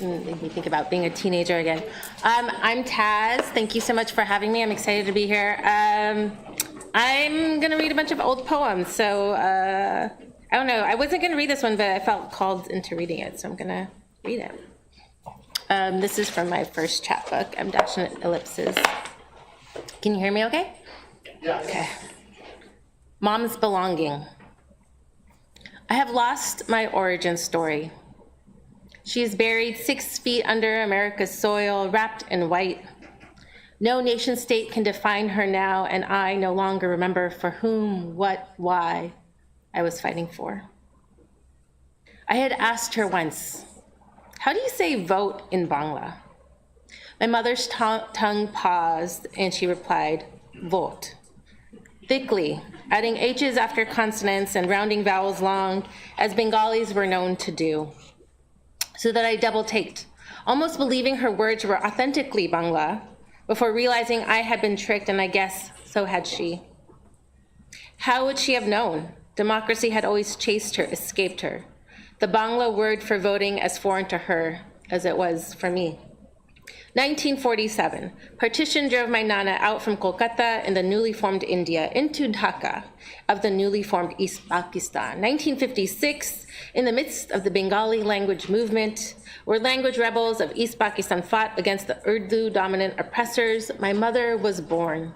Made me think about being a teenager again. I'm Taz. Thank you so much for having me. I'm excited to be here. I'm going to read a bunch of old poems. So I don't know. I wasn't going to read this one, but I felt called into reading it. So I'm going to read it. This is from my first chapbook. I'm dashing at ellipses. Can you hear me okay? Yeah. Okay. Mom's belonging. I have lost my origin story. She is buried 6 feet under America's soil, wrapped in white. No nation state can define her now, and I no longer remember for whom, what, why I was fighting for. I had asked her once, how do you say vote in Bangla? My mother's tongue paused, and she replied, vote. Thickly, adding H's after consonants and rounding vowels long, as Bengalis were known to do. So that I double-taked, almost believing her words were authentically Bangla, before realizing I had been tricked, and I guess so had she. How would she have known? Democracy had always chased her, escaped her. The Bangla word for voting as foreign to her as it was for me. 1947, partition drove my Nana out from Kolkata in the newly formed India into Dhaka of the newly formed East Pakistan. 1956, in the midst of the Bengali language movement, where language rebels of East Pakistan fought against the Urdu-dominant oppressors, my mother was born.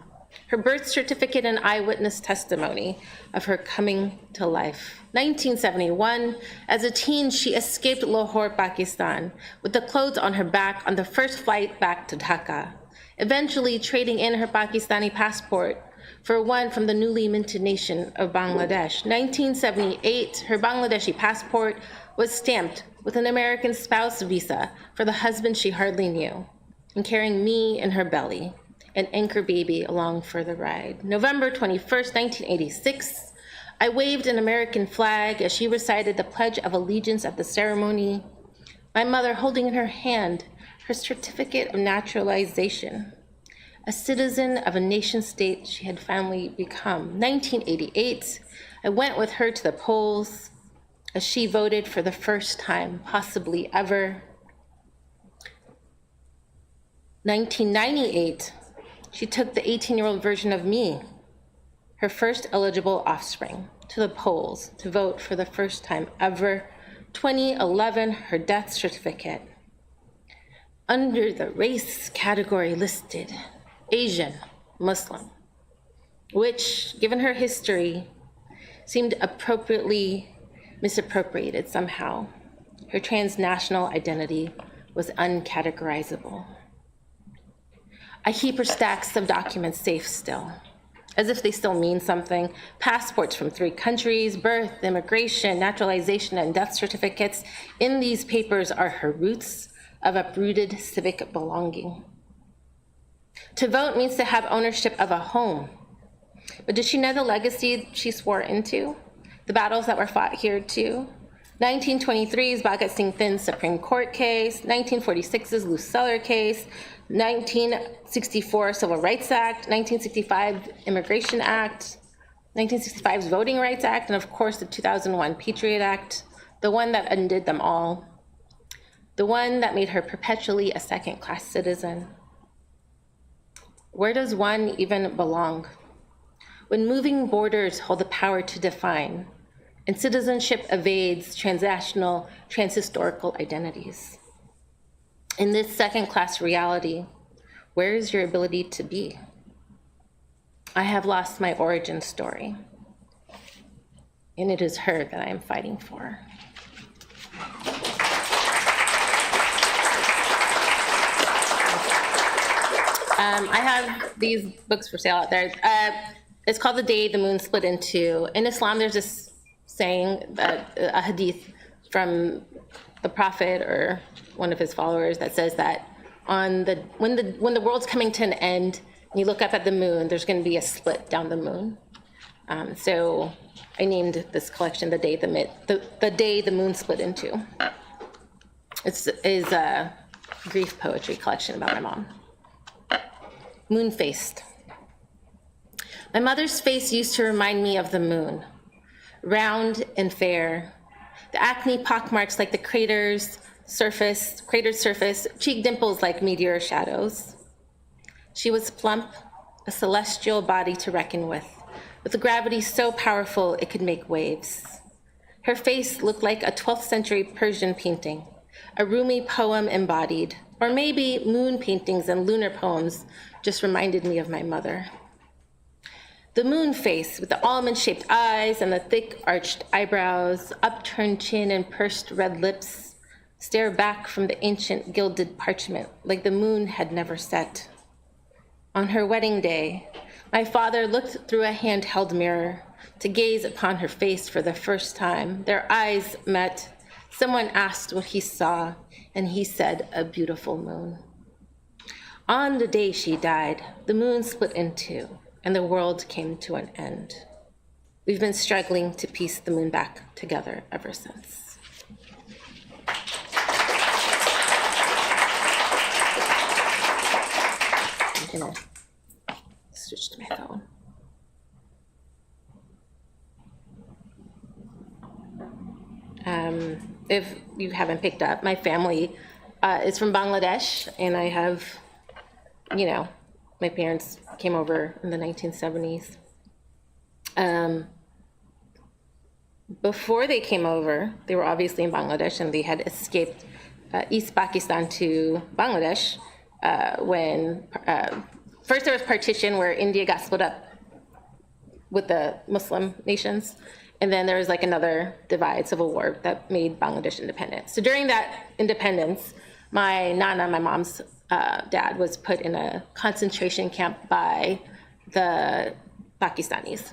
Her birth certificate and eyewitness testimony of her coming to life. 1971, as a teen, she escaped Lahore, Pakistan, with the clothes on her back on the first flight back to Dhaka, eventually trading in her Pakistani passport for one from the newly minted nation of Bangladesh. 1978, her Bangladeshi passport was stamped with an American spouse visa for the husband she hardly knew, and carrying me in her belly, an anchor baby along for the ride. November 21st, 1986, I waved an American flag as she recited the Pledge of Allegiance at the ceremony, my mother holding in her hand her certificate of naturalization, a citizen of a nation state she had finally become. 1988, I went with her to the polls as she voted for the first time, possibly ever. 1998, she took the 18-year-old version of me, her first eligible offspring, to the polls to vote for the first time ever. 2011, her death certificate. Under the race category listed, Asian Muslim, which, given her history, seemed appropriately misappropriated somehow. Her transnational identity was uncategorizable. I keep her stacks of documents safe still, as if they still mean something. Passports from 3 countries, birth, immigration, naturalization, and death certificates. In these papers are her roots of uprooted civic belonging. To vote means to have ownership of a home. But does she know the legacy she swore into? The battles that were fought here too? 1923's Bhagat Singh Thind Supreme Court case, 1946's Luce Seller case, 1964 Civil Rights Act, 1965 Immigration Act, 1965's Voting Rights Act, and of course the 2001 Patriot Act, the one that undid them all, the one that made her perpetually a second-class citizen. Where does one even belong? When moving borders hold the power to define, and citizenship evades transnational, transhistorical identities. In this second-class reality, where is your ability to be? I have lost my origin story, and it is her that I am fighting for. I have these books for sale out there. It's called The Day the Moon Split in Two. In Islam, there's this saying, a hadith from the prophet or one of his followers that says that when the world's coming to an end, and you look up at the moon, there's going to be a split down the moon. So I named this collection the day the moon split in two. It's a grief poetry collection about my mom. Moon-faced. My mother's face used to remind me of the moon, round and fair. The acne pockmarks like the crater's surface, cheek dimples like meteor shadows. She was plump, a celestial body to reckon with a gravity so powerful it could make waves. Her face looked like a 12th century Persian painting, a Rumi poem embodied, or maybe moon paintings and lunar poems just reminded me of my mother. The moon face with the almond-shaped eyes and the thick arched eyebrows, upturned chin and pursed red lips stare back from the ancient gilded parchment like the moon had never set. On her wedding day, my father looked through a handheld mirror to gaze upon her face for the first time. Their eyes met. Someone asked what he saw, and he said, a beautiful moon. On the day she died, the moon split in two, and the world came to an end. We've been struggling to piece the moon back together ever since. I'm gonna switch to my phone. If you haven't picked up, my family is from Bangladesh, and I have, my parents came over in the 1970s. Before they came over, they were obviously in Bangladesh, and they had escaped East Pakistan to Bangladesh when first there was partition where India got split up with the Muslim nations, and then there was like another divide, civil war, that made Bangladesh independent. So during that independence, my nana, my mom's dad, was put in a concentration camp by the Pakistanis.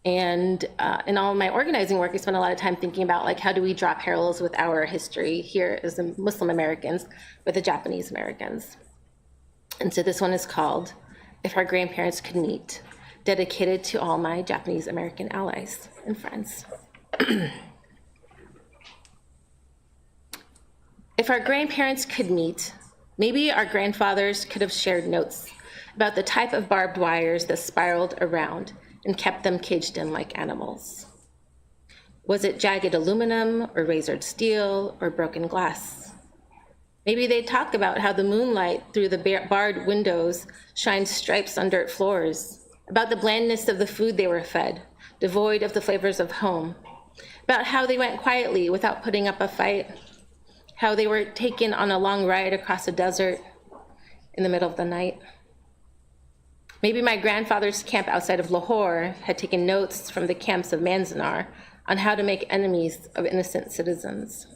And in all of my organizing work, I spent a lot of time thinking about how do we draw parallels with our history here as the Muslim Americans with the Japanese Americans. And so this one is called If Our Grandparents Could Meet, dedicated to all my Japanese American allies and friends. If our grandparents could meet, maybe our grandfathers could have shared notes about the type of barbed wires that spiraled around and kept them caged in like animals. Was it jagged aluminum or razored steel or broken glass? Maybe they'd talk about how the moonlight through the barred windows shined stripes on dirt floors, about the blandness of the food they were fed, devoid of the flavors of home, about how they went quietly without putting up a fight, how they were taken on a long ride across a desert in the middle of the night. Maybe my grandfather's camp outside of Lahore had taken notes from the camps of Manzanar on how to make enemies of innocent citizens.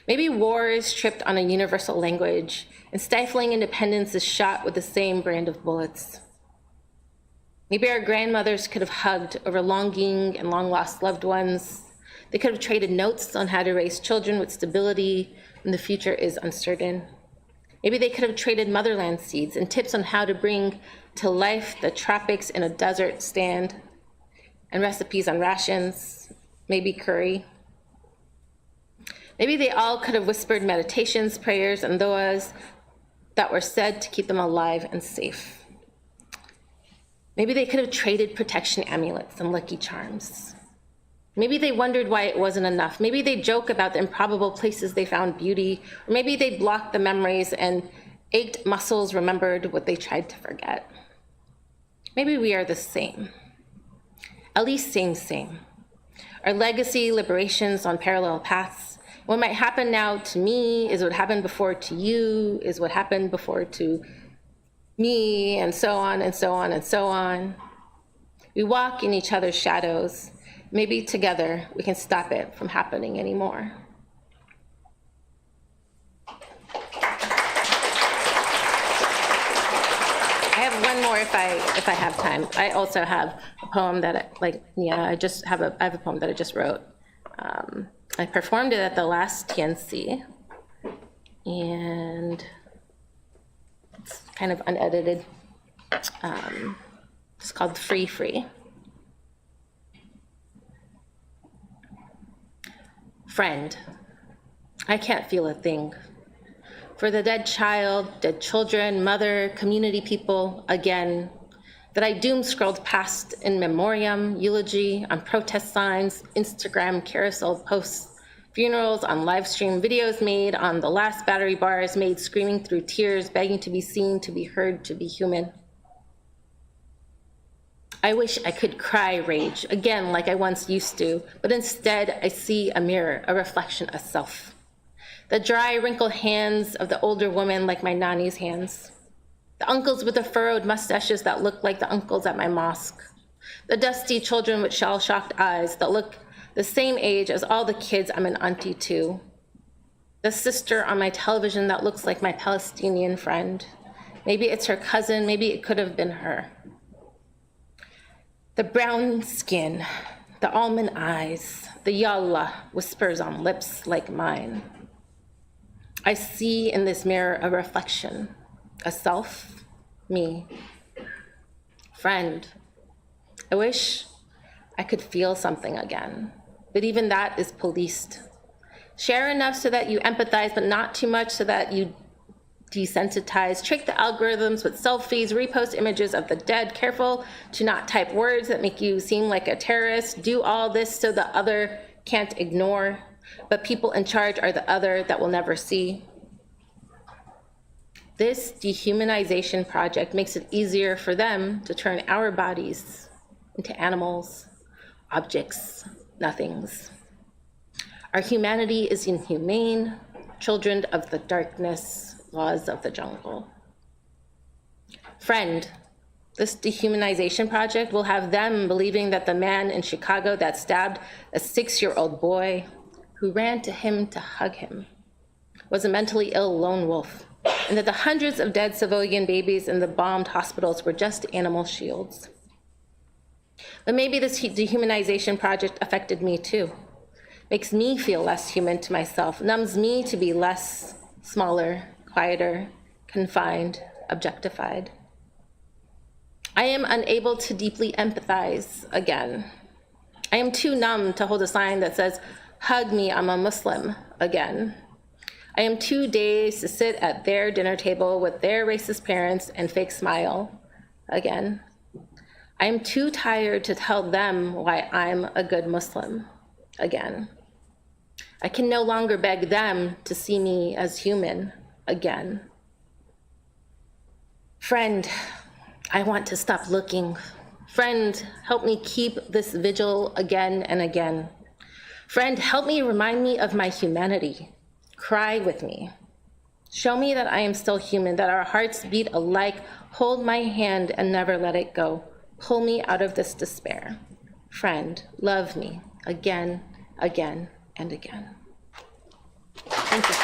Maybe war is tripped on a universal language, and stifling independence is shot with the same brand of bullets. Maybe our grandmothers could have hugged over longing and long-lost loved ones. They could have traded notes on how to raise children with stability when the future is uncertain. Maybe they could have traded motherland seeds and tips on how to bring to life the tropics in a desert stand, and recipes on rations, maybe curry. Maybe they all could have whispered meditations, prayers, and du'as that were said to keep them alive and safe. Maybe they could have traded protection amulets and lucky charms. Maybe they wondered why it wasn't enough. Maybe they joke about the improbable places they found beauty, or maybe they blocked the memories and ached muscles remembered what they tried to forget. Maybe we are the same, at least same. Our legacy, liberations on parallel paths. What might happen now to me is what happened before to you, is what happened before to me, and so on and so on and so on. We walk in each other's shadows. Maybe together we can stop it from happening anymore. I have one more if I have time. I also have a poem that, I have a poem that I just wrote. I performed it at the last TNC, and it's kind of unedited. It's called Free. Friend, I can't feel a thing. For the dead child, dead children, mother, community people, again, that I doom scrolled past in memoriam, eulogy, on protest signs, Instagram carousel posts, funerals on live stream, videos made on the last battery bars, made screaming through tears, begging to be seen, to be heard, to be human. I wish I could cry rage, again like I once used to, but instead I see a mirror, a reflection of self. The dry, wrinkled hands of the older woman like my nanny's hands. The uncles with the furrowed mustaches that look like the uncles at my mosque. The dusty children with shell-shocked eyes that look the same age as all the kids I'm an auntie to. The sister on my television that looks like my Palestinian friend. Maybe it's her cousin, maybe it could have been her. The brown skin, the almond eyes, the yallah whispers on lips like mine. I see in this mirror a reflection, a self, me. Friend, I wish I could feel something again, but even that is policed. Share enough so that you empathize, but not too much so that you desensitize. Trick the algorithms with selfies, repost images of the dead. Careful to not type words that make you seem like a terrorist. Do all this so the other can't ignore, but people in charge are the other that will never see. This dehumanization project makes it easier for them to turn our bodies into animals, objects, nothings. Our humanity is inhumane, children of the darkness, laws of the jungle. Friend, this dehumanization project will have them believing that the man in Chicago that stabbed a 6-year-old boy who ran to him to hug him was a mentally ill lone wolf, and that the hundreds of dead civilian babies in the bombed hospitals were just animal shields. But maybe this dehumanization project affected me too. Makes me feel less human to myself, numbs me to be less, smaller, quieter, confined, objectified. I am unable to deeply empathize again. I am too numb to hold a sign that says, "Hug me, I'm a Muslim," again. I am too dazed to sit at their dinner table with their racist parents and fake smile again. I am too tired to tell them why I'm a good Muslim again. I can no longer beg them to see me as human again. Friend, I want to stop looking. Friend, help me keep this vigil again and again. Friend, help me remind me of my humanity. Cry with me. Show me that I am still human, that our hearts beat alike. Hold my hand and never let it go. Pull me out of this despair. Friend, love me again, again, and again. Thank you.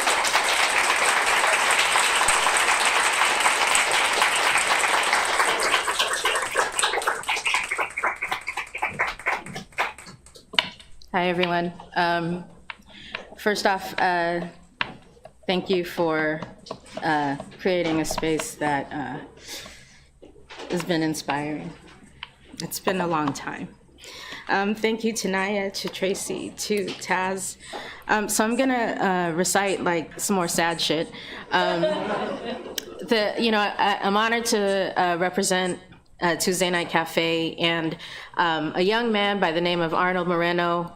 Hi, everyone. First off, thank you for creating a space that has been inspiring. It's been a long time. Thank you to Naiya, to Tracy, to Taz. So I'm gonna recite like some more sad shit. I'm honored to represent Tuesday Night Cafe and a young man by the name of Arnold Moreno,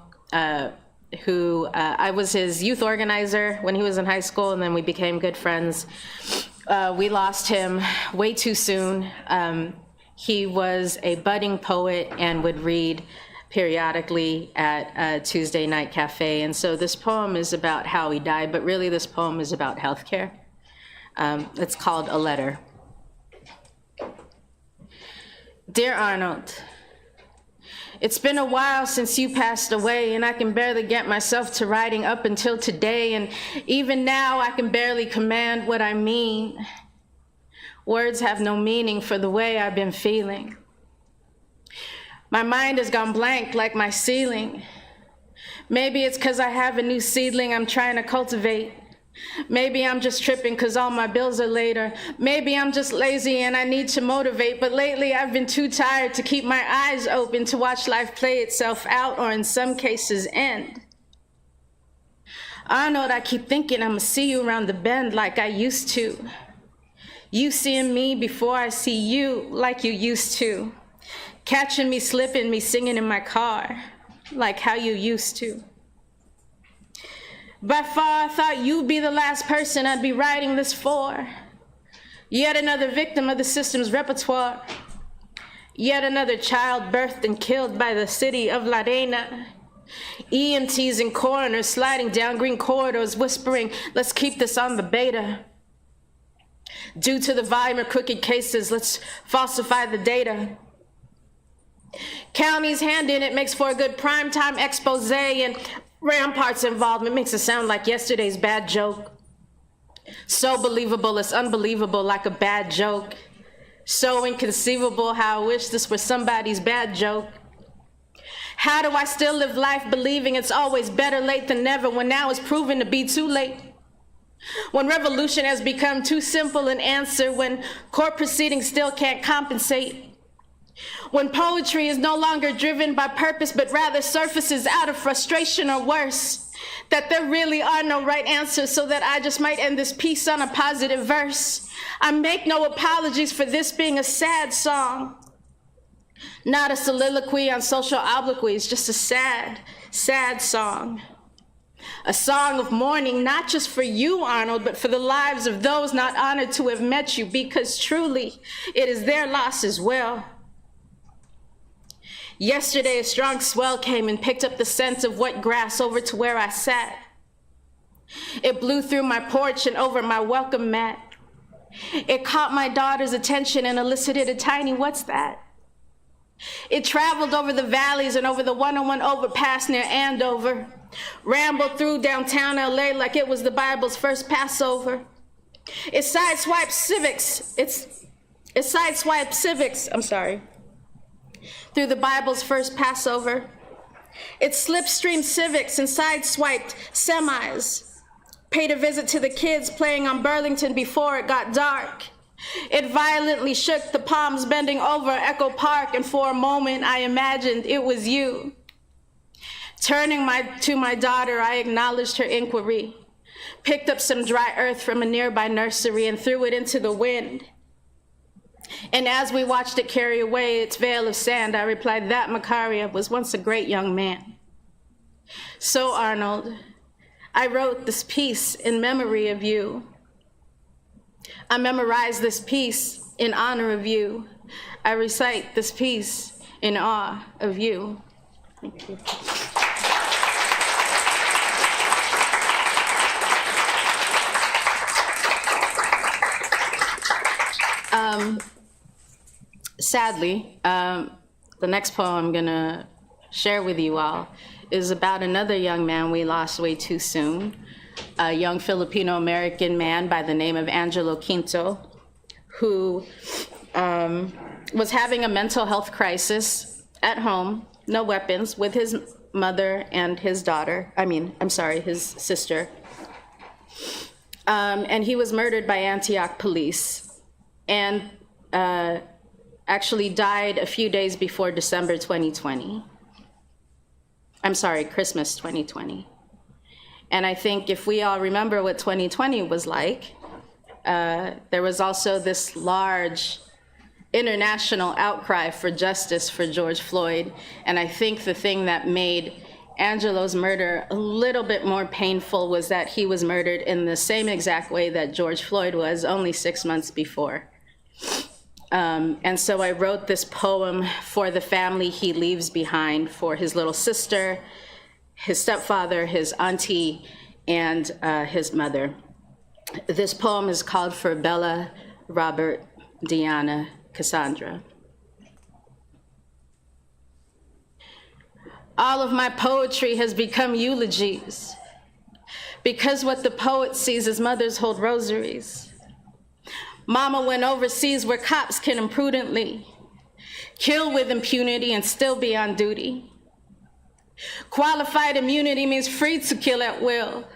who I was his youth organizer when he was in high school, and then we became good friends. We lost him way too soon. He was a budding poet and would read periodically at Tuesday Night Cafe. And so this poem is about how he died, but really this poem is about healthcare. It's called A Letter. Dear Arnold, it's been a while since you passed away, and I can barely get myself to writing up until today, and even now I can barely command what I mean. Words have no meaning for the way I've been feeling. My mind has gone blank like my ceiling. Maybe it's 'cause I have a new seedling I'm trying to cultivate. Maybe I'm just tripping 'cause all my bills are later. Maybe I'm just lazy and I need to motivate, but lately I've been too tired to keep my eyes open to watch life play itself out, or in some cases end. Arnold, I keep thinking I'ma see you around the bend like I used to. You seeing me before I see you like you used to. Catching me slipping, me singing in my car like how you used to. By far, I thought you'd be the last person I'd be writing this for. Yet another victim of the system's repertoire. Yet another child birthed and killed by the city of La Reina. EMTs and coroners sliding down green corridors whispering, let's keep this on the beta. Due to the volume of crooked cases, let's falsify the data. County's hand in it makes for a good primetime expose, and Rampart's involvement makes it sound like yesterday's bad joke. So believable, it's unbelievable, like a bad joke. So inconceivable how I wish this were somebody's bad joke. How do I still live life believing it's always better late than never, when now it's proven to be too late? When revolution has become too simple an answer, when court proceedings still can't compensate. When poetry is no longer driven by purpose, but rather surfaces out of frustration or worse, that there really are no right answers, so that I just might end this piece on a positive verse. I make no apologies for this being a sad song. Not a soliloquy on social obloquies, just a sad, sad song. A song of mourning, not just for you, Arnold, but for the lives of those not honored to have met you, because truly it is their loss as well. Yesterday, a strong swell came and picked up the scent of wet grass over to where I sat. It blew through my porch and over my welcome mat. It caught my daughter's attention and elicited a tiny, "What's that?" It traveled over the valleys and over the 101 overpass near Andover, rambled through downtown LA like it was the Bible's first Passover. It sideswiped civics, through the Bible's first Passover. It slipstreamed civics and sideswiped semis, paid a visit to the kids playing on Burlington before it got dark. It violently shook, the palms bending over Echo Park, and for a moment I imagined it was you. Turning to my daughter, I acknowledged her inquiry, picked up some dry earth from a nearby nursery and threw it into the wind. And as we watched it carry away its veil of sand, I replied, that Macaria was once a great young man. So, Arnold, I wrote this piece in memory of you. I memorized this piece in honor of you. I recite this piece in awe of you. Thank you. Sadly, the next poem I'm gonna share with you all is about another young man we lost way too soon, a young Filipino-American man by the name of Angelo Quinto, who was having a mental health crisis at home, no weapons, with his mother and his daughter, his sister. And he was murdered by Antioch police and actually died a few days before December 2020. Christmas 2020. And I think if we all remember what 2020 was like, there was also this large international outcry for justice for George Floyd. And I think the thing that made Angelo's murder a little bit more painful was that he was murdered in the same exact way that George Floyd was only 6 months before. And so I wrote this poem for the family he leaves behind, for his little sister, his stepfather, his auntie, and his mother. This poem is called For Bella, Robert, Diana, Cassandra. All of my poetry has become eulogies, because what the poet sees is mothers hold rosaries. Mama went overseas where cops can imprudently kill with impunity and still be on duty. Qualified immunity means free to kill at will,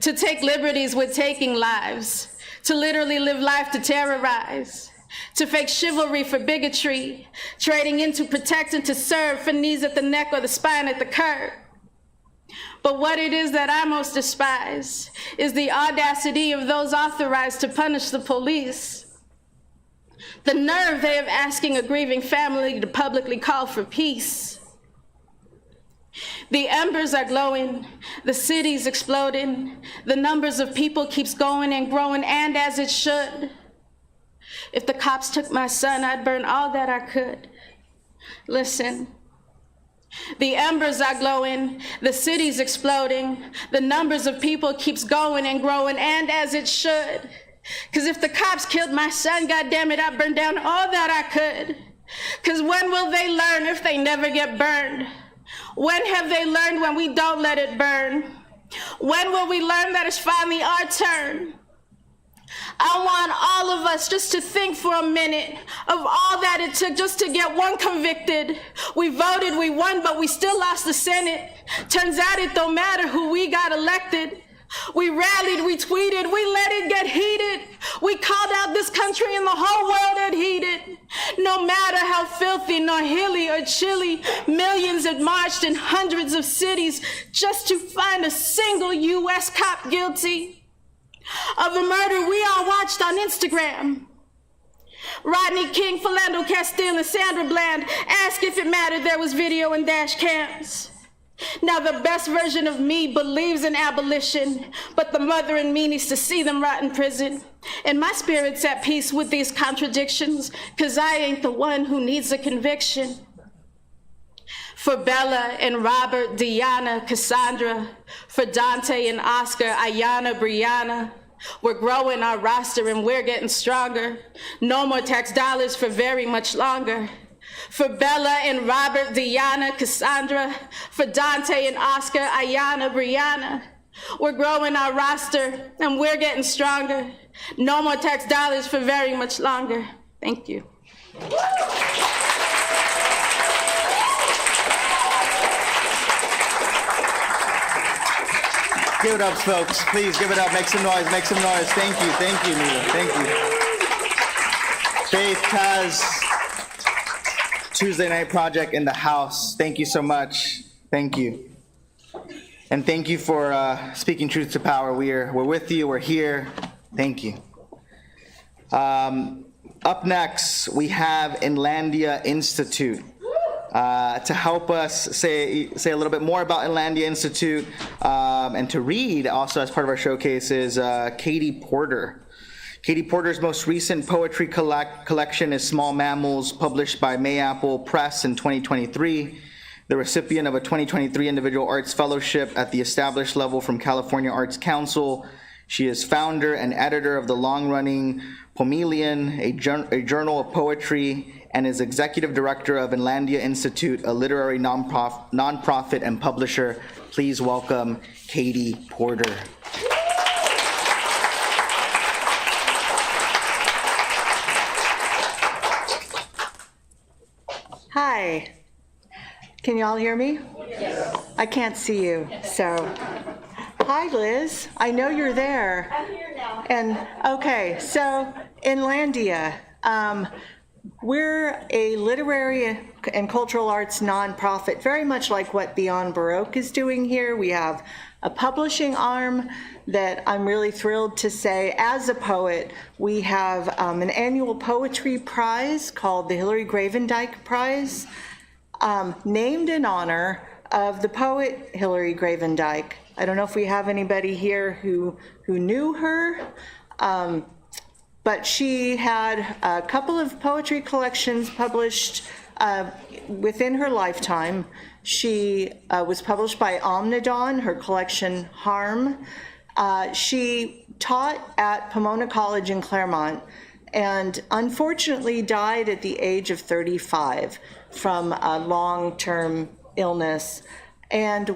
to take liberties with taking lives, to literally live life to terrorize, to fake chivalry for bigotry, trading in to protect and to serve for knees at the neck or the spine at the curb. But what it is that I most despise is the audacity of those authorized to punish the police. The nerve they have asking a grieving family to publicly call for peace. The embers are glowing, the city's exploding, the numbers of people keeps going and growing, and as it should. If the cops took my son, I'd burn all that I could. Listen. The embers are glowing, the city's exploding, the numbers of people keeps going and growing, and as it should. Cause if the cops killed my son, goddammit, I'd burn down all that I could. Cause when will they learn if they never get burned? When have they learned when we don't let it burn? When will we learn that it's finally our turn? I want all of us just to think for a minute of all that it took just to get one convicted. We voted, we won, but we still lost the Senate. Turns out it don't matter who we got elected. We rallied, we tweeted, we let it get heated. We called out this country and the whole world had heeded. No matter how filthy, nor hilly or chilly, millions had marched in hundreds of cities just to find a single U.S. cop guilty of the murder we all watched on Instagram. Rodney King, Philando Castile, and Sandra Bland asked if it mattered there was video and dash cams. Now the best version of me believes in abolition, but the mother in me needs to see them rot in prison. And my spirit's at peace with these contradictions, cause I ain't the one who needs a conviction. For Bella and Robert, Diana, Cassandra, for Dante and Oscar, Ayana, Brianna, we're growing our roster and we're getting stronger. No more tax dollars for very much longer. For Bella and Robert, Diana, Cassandra, for Dante and Oscar, Ayana, Brianna, we're growing our roster and we're getting stronger. No more tax dollars for very much longer. Thank you. Give it up, folks. Please give it up. Make some noise. Make some noise. Thank you. Thank you, Naiya. Thank you. Faith, Taz, Tuesday Night Project in the house. Thank you so much. Thank you. And thank you for speaking truth to power. We're with you. We're here. Thank you. Up next, we have lnlandia Institute. To help us say a little bit more about lnlandia Institute and to read also as part of our showcase is Katie Porter. Katie Porter's most recent poetry collection is Small Mammals, published by Graywolf Press in 2023. The recipient of a 2023 Individual Arts Fellowship at the established level from California Arts Council. She is founder and editor of the long-running Pomelian, a journal of poetry, and is executive director of lnlandia Institute, a literary nonprofit and publisher. Please welcome Katie Porter. Hi. Can you all hear me? Yes. I can't see you, so. Hi, Liz. I know you're there. I'm here now. And, okay, so lnlandia. We're a literary and cultural arts nonprofit, very much like what Beyond Baroque is doing here. We have a publishing arm that I'm really thrilled to say, as a poet, we have an annual poetry prize called the Hilary Gravendyke Prize, named in honor of the poet Hilary Gravendyke. I don't know if we have anybody here who knew her, but she had a couple of poetry collections published within her lifetime. She was published by Omnidon, her collection Harm. She taught at Pomona College in Claremont and unfortunately died at the age of 35 from a long-term illness. And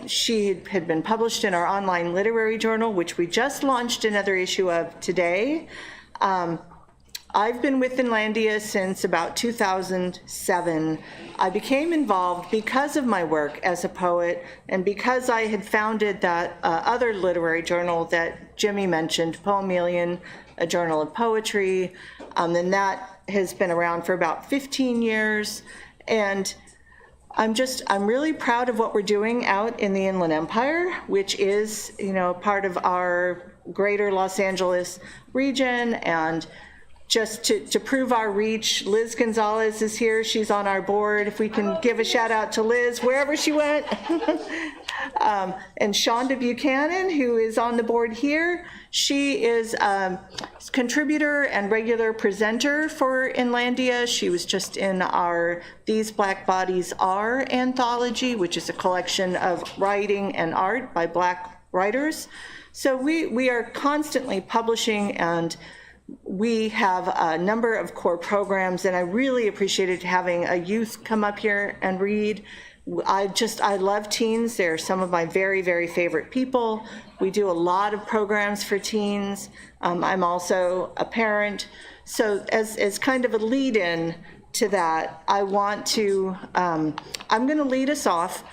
she had been published in our online literary journal, which we just launched another issue of today. I've been with lnlandia since about 2007. I became involved because of my work as a poet and because I had founded that other literary journal that Jimmy mentioned, Pomelian, a journal of poetry, and that has been around for about 15 years. And I'm really proud of what we're doing out in the Inland Empire, which is, part of our greater Los Angeles region. And just to prove our reach, Liz Gonzalez is here. She's on our board. If we can give a shout out to Liz, wherever she went. And Shonda Buchanan, who is on the board here. She is a contributor and regular presenter for lnlandia. She was just in our These Black Bodies Are anthology, which is a collection of writing and art by Black writers. So we are constantly publishing, and we have a number of core programs, and I really appreciated having a youth come up here and read. I love teens. They're some of my very, very favorite people. We do a lot of programs for teens. I'm also a parent. So as kind of a lead-in to that, I'm going to lead us off.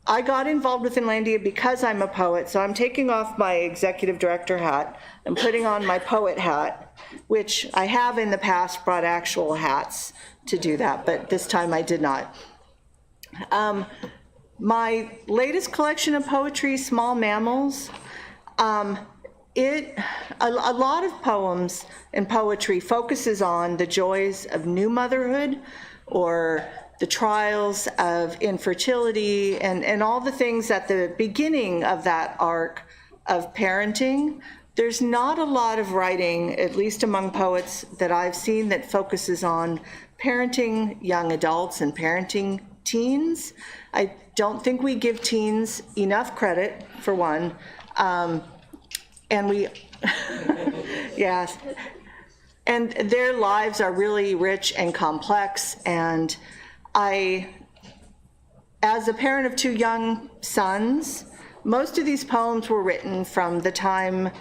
I got involved with lnlandia because I'm a poet, so I'm taking off my executive director hat and putting on my poet hat, which I have in the past brought actual hats to do that, but this time I did not. My latest collection of poetry, Small Mammals, a lot of poems and poetry focuses on the joys of new motherhood or the trials of infertility and all the things at the beginning of that arc of parenting. There's not a lot of writing, at least among poets that I've seen, that focuses on parenting young adults and parenting teens. I don't think we give teens enough credit, for one. And we, yes. And their lives are really rich and complex. And as a parent of two young sons, most of these poems were written from the time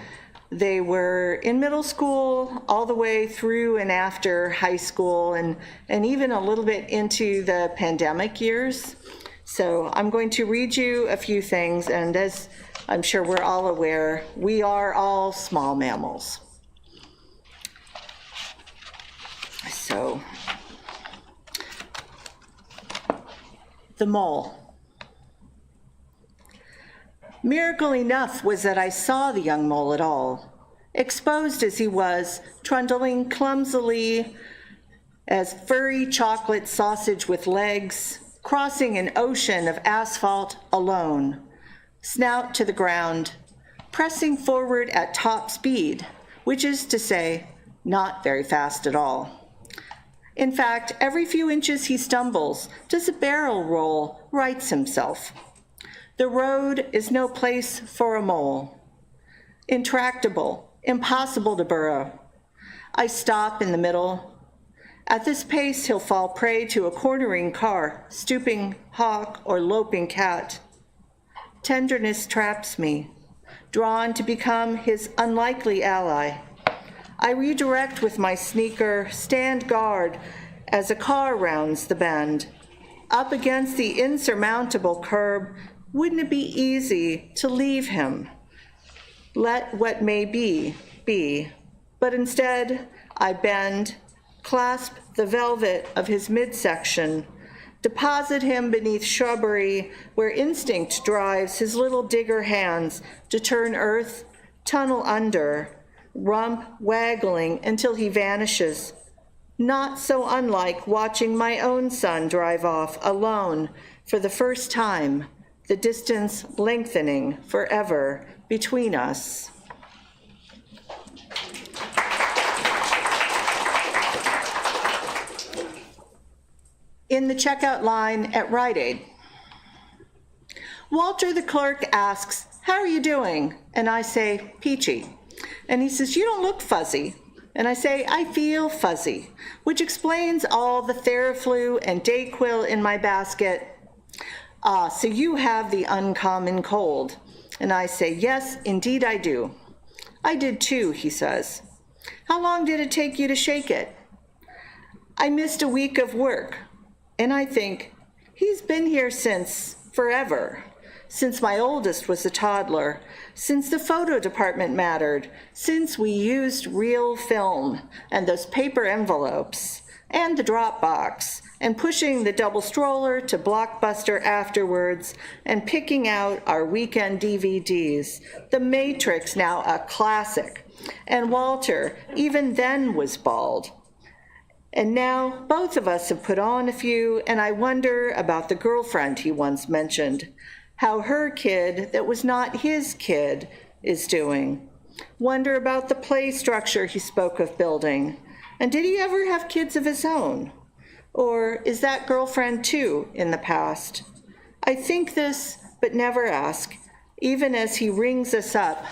they were in middle school all the way through and after high school and even a little bit into the pandemic years. So I'm going to read you a few things, and as I'm sure we're all aware, we are all small mammals. So, the mole. Miracle enough was that I saw the young mole at all, exposed as he was, trundling clumsily as furry chocolate sausage with legs, crossing an ocean of asphalt alone, snout to the ground, pressing forward at top speed, which is to say, not very fast at all. In fact, every few inches he stumbles, does a barrel roll, rights himself. The road is no place for a mole. Intractable, impossible to burrow. I stop in the middle. At this pace, he'll fall prey to a cornering car, stooping hawk, or loping cat. Tenderness traps me, drawn to become his unlikely ally. I redirect with my sneaker, stand guard as a car rounds the bend. Up against the insurmountable curb, wouldn't it be easy to leave him? Let what may be, be. But instead, I bend, clasp the velvet of his midsection, deposit him beneath shrubbery where instinct drives his little digger hands to turn earth, tunnel under, rump waggling until he vanishes. Not so unlike watching my own son drive off alone for the first time, the distance lengthening forever between us. In the checkout line at Rite Aid, Walter the clerk asks, "How are you doing?" And I say, "Peachy." And he says, "You don't look fuzzy." And I say, "I feel fuzzy," which explains all the Theraflu and Dayquil in my basket. "Ah, so you have the uncommon cold." And I say, "Yes, indeed I do." "I did too," he says. "How long did it take you to shake it?" "I missed a week of work." And I think, he's been here since forever. Since my oldest was a toddler, since the photo department mattered, since we used real film and those paper envelopes and the drop box and pushing the double stroller to Blockbuster afterwards and picking out our weekend DVDs, The Matrix now a classic, and Walter even then was bald. And now both of us have put on a few, and I wonder about the girlfriend he once mentioned, how her kid that was not his kid is doing. Wonder about the play structure he spoke of building. And did he ever have kids of his own? Or is that girlfriend too in the past? I think this, but never ask, even as he rings us up,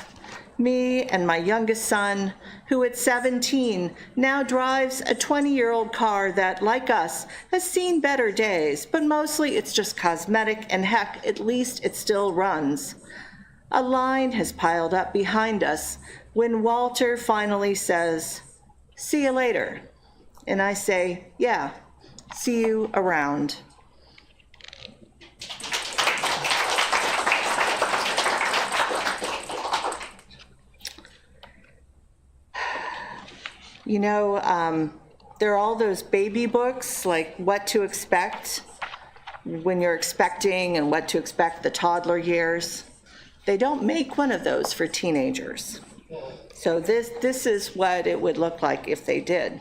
me and my youngest son, who at 17 now drives a 20-year-old car that, like us, has seen better days, but mostly it's just cosmetic, and heck, at least it still runs. A line has piled up behind us when Walter finally says, "See you later." And I say, "Yeah, see you around." You know, there are all those baby books, like What to Expect when you're expecting and What to Expect the toddler years. They don't make one of those for teenagers. So this is what it would look like if they did.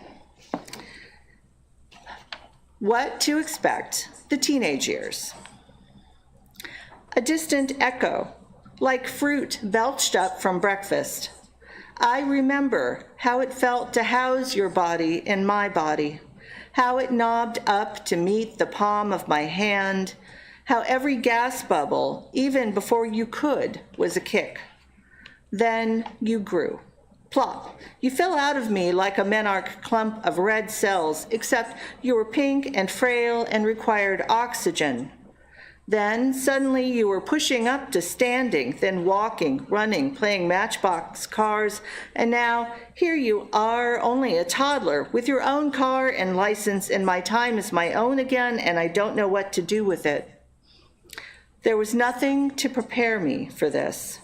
What to Expect the Teenage Years. A distant echo, like fruit belched up from breakfast. I remember how it felt to house your body in my body, how it knobbed up to meet the palm of my hand, how every gas bubble, even before you could, was a kick. Then you grew. Plop. You fell out of me like a menarche clump of red cells, except you were pink and frail and required oxygen. Then suddenly you were pushing up to standing, then walking, running, playing matchbox cars, and now here you are, only a toddler, with your own car and license, and my time is my own again, and I don't know what to do with it. There was nothing to prepare me for this.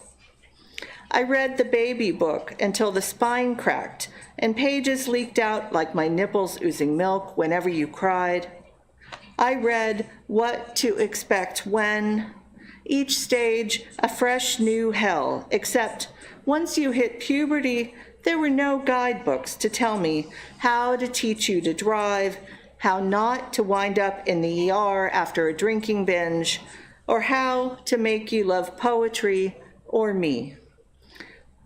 I read the baby book until the spine cracked and pages leaked out like my nipples oozing milk whenever you cried. I read What to Expect When, each stage a fresh new hell, except once you hit puberty, there were no guidebooks to tell me how to teach you to drive, how not to wind up in the ER after a drinking binge, or how to make you love poetry or me.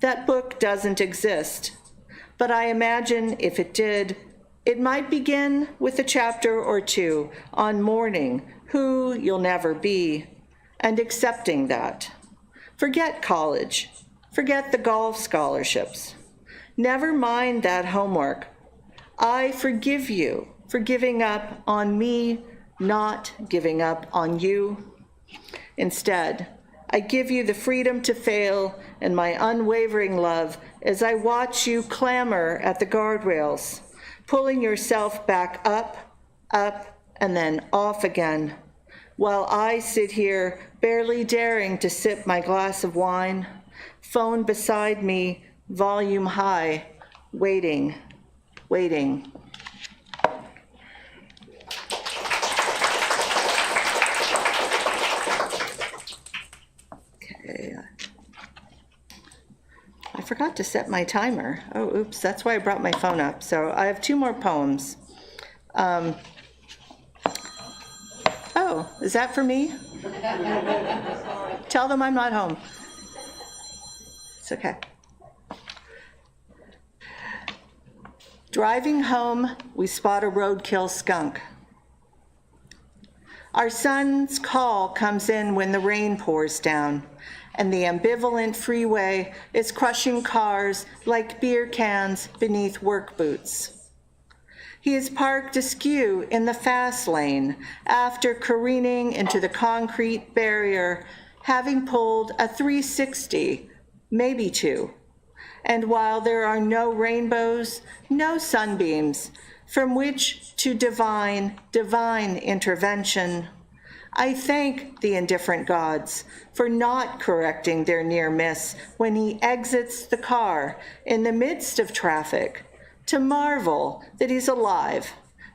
That book doesn't exist, but I imagine if it did, it might begin with a chapter or two on mourning who you'll never be and accepting that. Forget college. Forget the golf scholarships. Never mind that homework. I forgive you for giving up on me, not giving up on you. Instead, I give you the freedom to fail and my unwavering love as I watch you clamor at the guardrails, pulling yourself back up, and then off again, while I sit here barely daring to sip my glass of wine, phone beside me, volume high, waiting. Okay. I forgot to set my timer. Oh, oops, that's why I brought my phone up. So I have 2 more poems. Oh, is that for me? Tell them I'm not home. It's okay. Driving home, we spot a roadkill skunk. Our son's call comes in when the rain pours down, and the ambivalent freeway is crushing cars like beer cans beneath work boots. He is parked askew in the fast lane after careening into the concrete barrier, having pulled a 360, maybe 2. And while there are no rainbows, no sunbeams, from which to divine intervention, I thank the indifferent gods for not correcting their near miss when he exits the car in the midst of traffic, to marvel that he's alive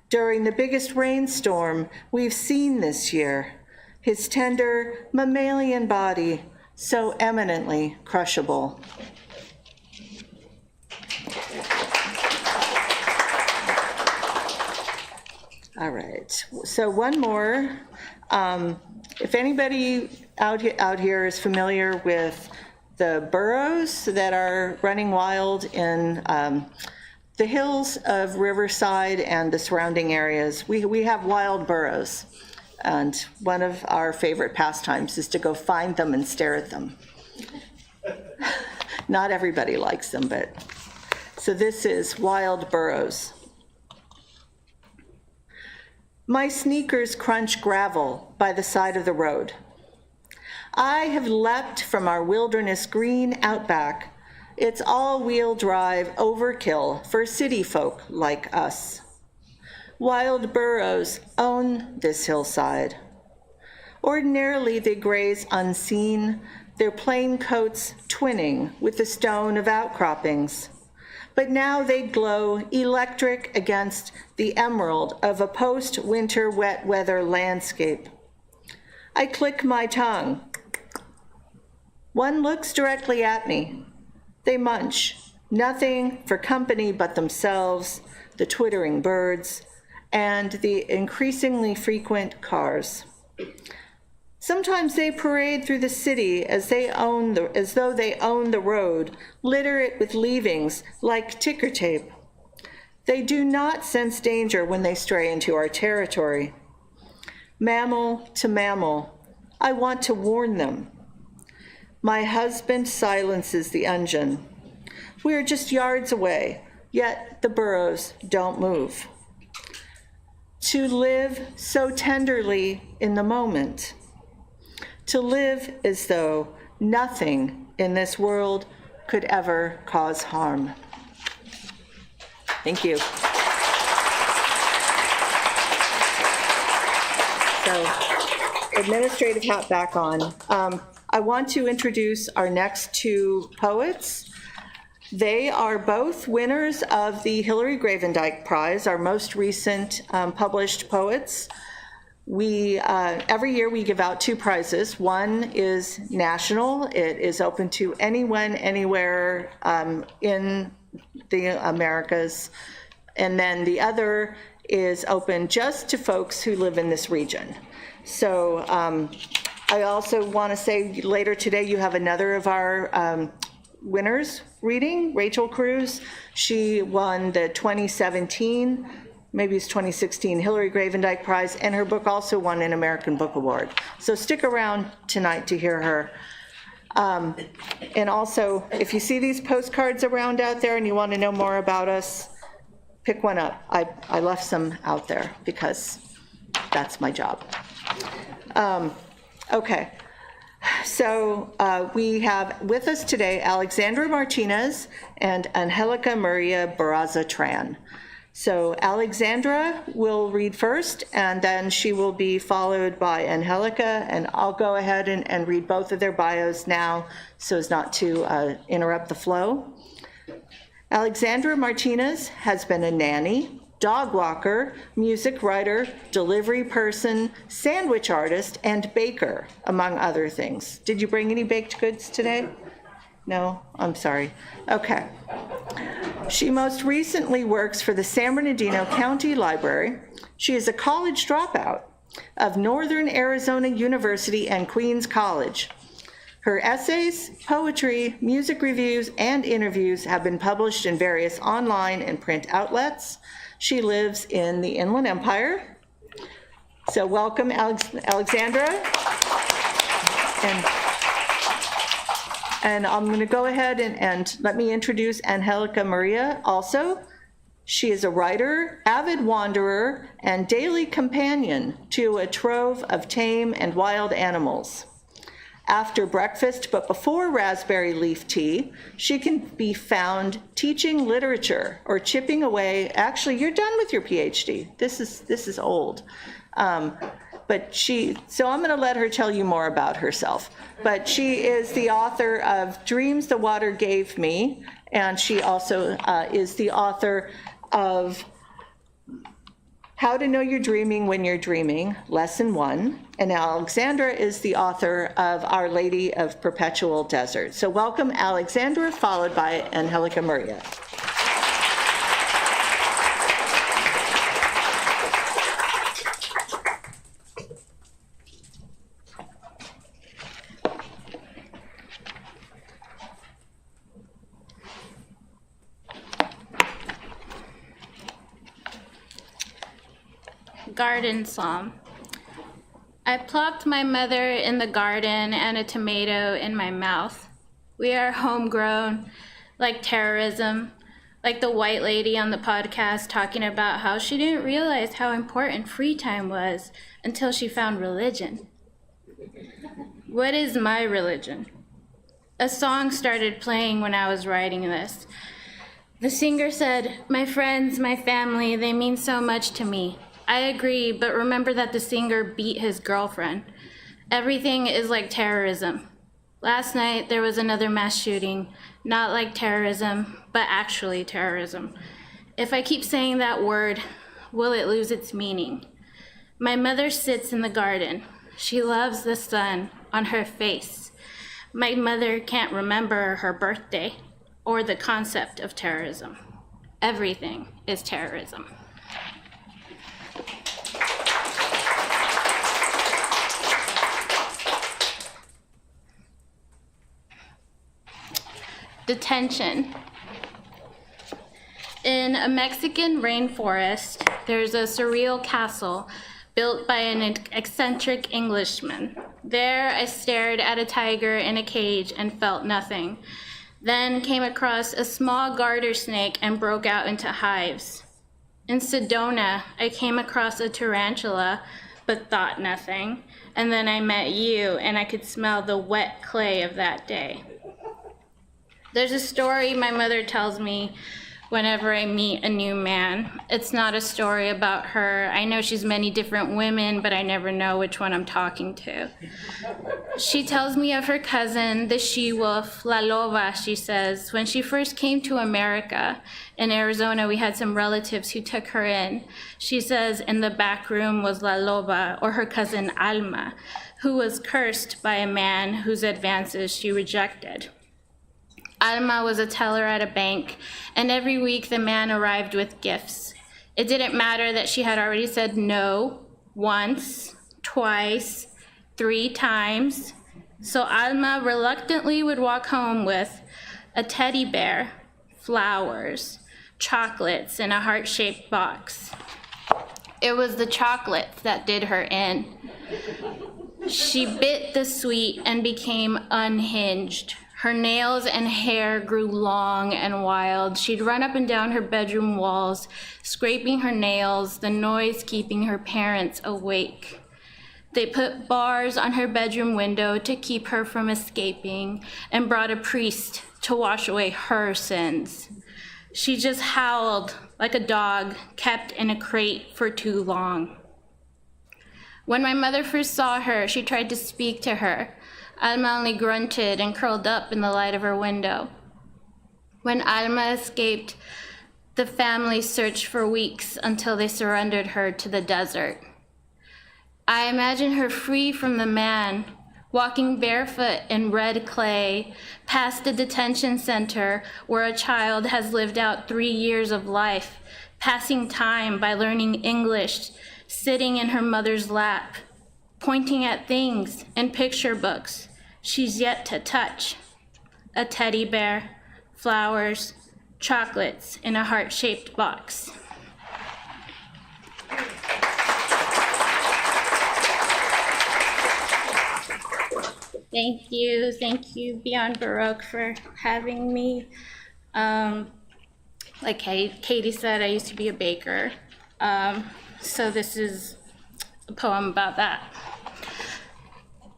during the biggest rainstorm we've seen this year, his tender mammalian body so eminently crushable. All right, so one more. If anybody out here is familiar with the burros that are running wild in the hills of Riverside and the surrounding areas, we have wild burros. And one of our favorite pastimes is to go find them and stare at them. Not everybody likes them, but so this is wild burros. My sneakers crunch gravel by the side of the road. I have leapt from our wilderness green outback. It's all-wheel drive overkill for city folk like us. Wild burros own this hillside. Ordinarily they graze unseen, their plain coats twinning with the stone of outcroppings. But now they glow electric against the emerald of a post-winter wet weather landscape. I click my tongue. One looks directly at me. They munch, nothing for company but themselves, the twittering birds, and the increasingly frequent cars. Sometimes they parade through the city as though they own the road, litter it with leavings like ticker tape. They do not sense danger when they stray into our territory. Mammal to mammal, I want to warn them. My husband silences the engine. We are just yards away, yet the burros don't move. To live so tenderly in the moment. To live as though nothing in this world could ever cause harm. Thank you. So, administrative hat back on. I want to introduce our next two poets. They are both winners of the Hilary Gravendike Prize, our most recent published poets. Every year we give out two prizes. One is national. It is open to anyone, anywhere in the Americas. And then the other is open just to folks who live in this region. So I also want to say later today you have another of our winners reading, Rachel Cruz. She won the 2017, maybe it's 2016, Hilary Gravendike Prize, and her book also won an American Book Award. So stick around tonight to hear her. And also, if you see these postcards around out there and you want to know more about us, pick one up. I left some out there because that's my job. Okay. So we have with us today Alexandra Martinez and Angelica Maria Barraza Tran. So Alexandra will read first, and then she will be followed by Angelica, and I'll go ahead and read both of their bios now so as not to interrupt the flow. Alexandra Martinez has been a nanny, dog walker, music writer, delivery person, sandwich artist, and baker, among other things. Did you bring any baked goods today? No? I'm sorry. Okay. She most recently works for the San Bernardino County Library. She is a college dropout of Northern Arizona University and Queens College. Her essays, poetry, music reviews, and interviews have been published in various online and print outlets. She lives in the Inland Empire. So welcome, Alexandra. And I'm going to go ahead and let me introduce Angelica Maria also. She is a writer, avid wanderer, and daily companion to a trove of tame and wild animals. After breakfast, but before raspberry leaf tea, she can be found teaching literature or chipping away. Actually, you're done with your PhD. This is old. So I'm going to let her tell you more about herself. But she is the author of Dreams the Water Gave Me, and she also is the author of How to Know You're Dreaming When You're Dreaming, Lesson 1. And Alexandra is the author of Our Lady of Perpetual Desert. So welcome, Alexandra, followed by Angelica Maria. Garden Psalm. I plucked my mother in the garden and a tomato in my mouth. We are homegrown, like terrorism, like the white lady on the podcast talking about how she didn't realize how important free time was until she found religion. What is my religion? A song started playing when I was writing this. The singer said, "My friends, my family, they mean so much to me." I agree, but remember that the singer beat his girlfriend. Everything is like terrorism. Last night, there was another mass shooting, not like terrorism, but actually terrorism. If I keep saying that word, will it lose its meaning? My mother sits in the garden. She loves the sun on her face. My mother can't remember her birthday or the concept of terrorism. Everything is terrorism. Detention. In a Mexican rainforest, there's a surreal castle built by an eccentric Englishman. There, I stared at a tiger in a cage and felt nothing. Then came across a small garter snake and broke out into hives. In Sedona, I came across a tarantula, but thought nothing. And then I met you, and I could smell the wet clay of that day. There's a story my mother tells me whenever I meet a new man. It's not a story about her. I know she's many different women, but I never know which one I'm talking to. She tells me of her cousin, the she-wolf, La Loba, she says. When she first came to America, in Arizona, we had some relatives who took her in. She says in the back room was La Loba, or her cousin Alma, who was cursed by a man whose advances she rejected. Alma was a teller at a bank, and every week the man arrived with gifts. It didn't matter that she had already said no once, twice, 3 times. So Alma reluctantly would walk home with a teddy bear, flowers, chocolates in a heart-shaped box. It was the chocolates that did her in. She bit the sweet and became unhinged. Her nails and hair grew long and wild. She'd run up and down her bedroom walls, scraping her nails, the noise keeping her parents awake. They put bars on her bedroom window to keep her from escaping and brought a priest to wash away her sins. She just howled like a dog kept in a crate for too long. When my mother first saw her, she tried to speak to her. Alma only grunted and curled up in the light of her window. When Alma escaped, the family searched for weeks until they surrendered her to the desert. I imagine her free from the man, walking barefoot in red clay, past a detention center where a child has lived out 3 years of life, passing time by learning English, sitting in her mother's lap, pointing at things in picture books she's yet to touch. A teddy bear, flowers, chocolates in a heart-shaped box. Thank you, Beyond Baroque, for having me. Like Katie said, I used to be a baker, so this is a poem about that.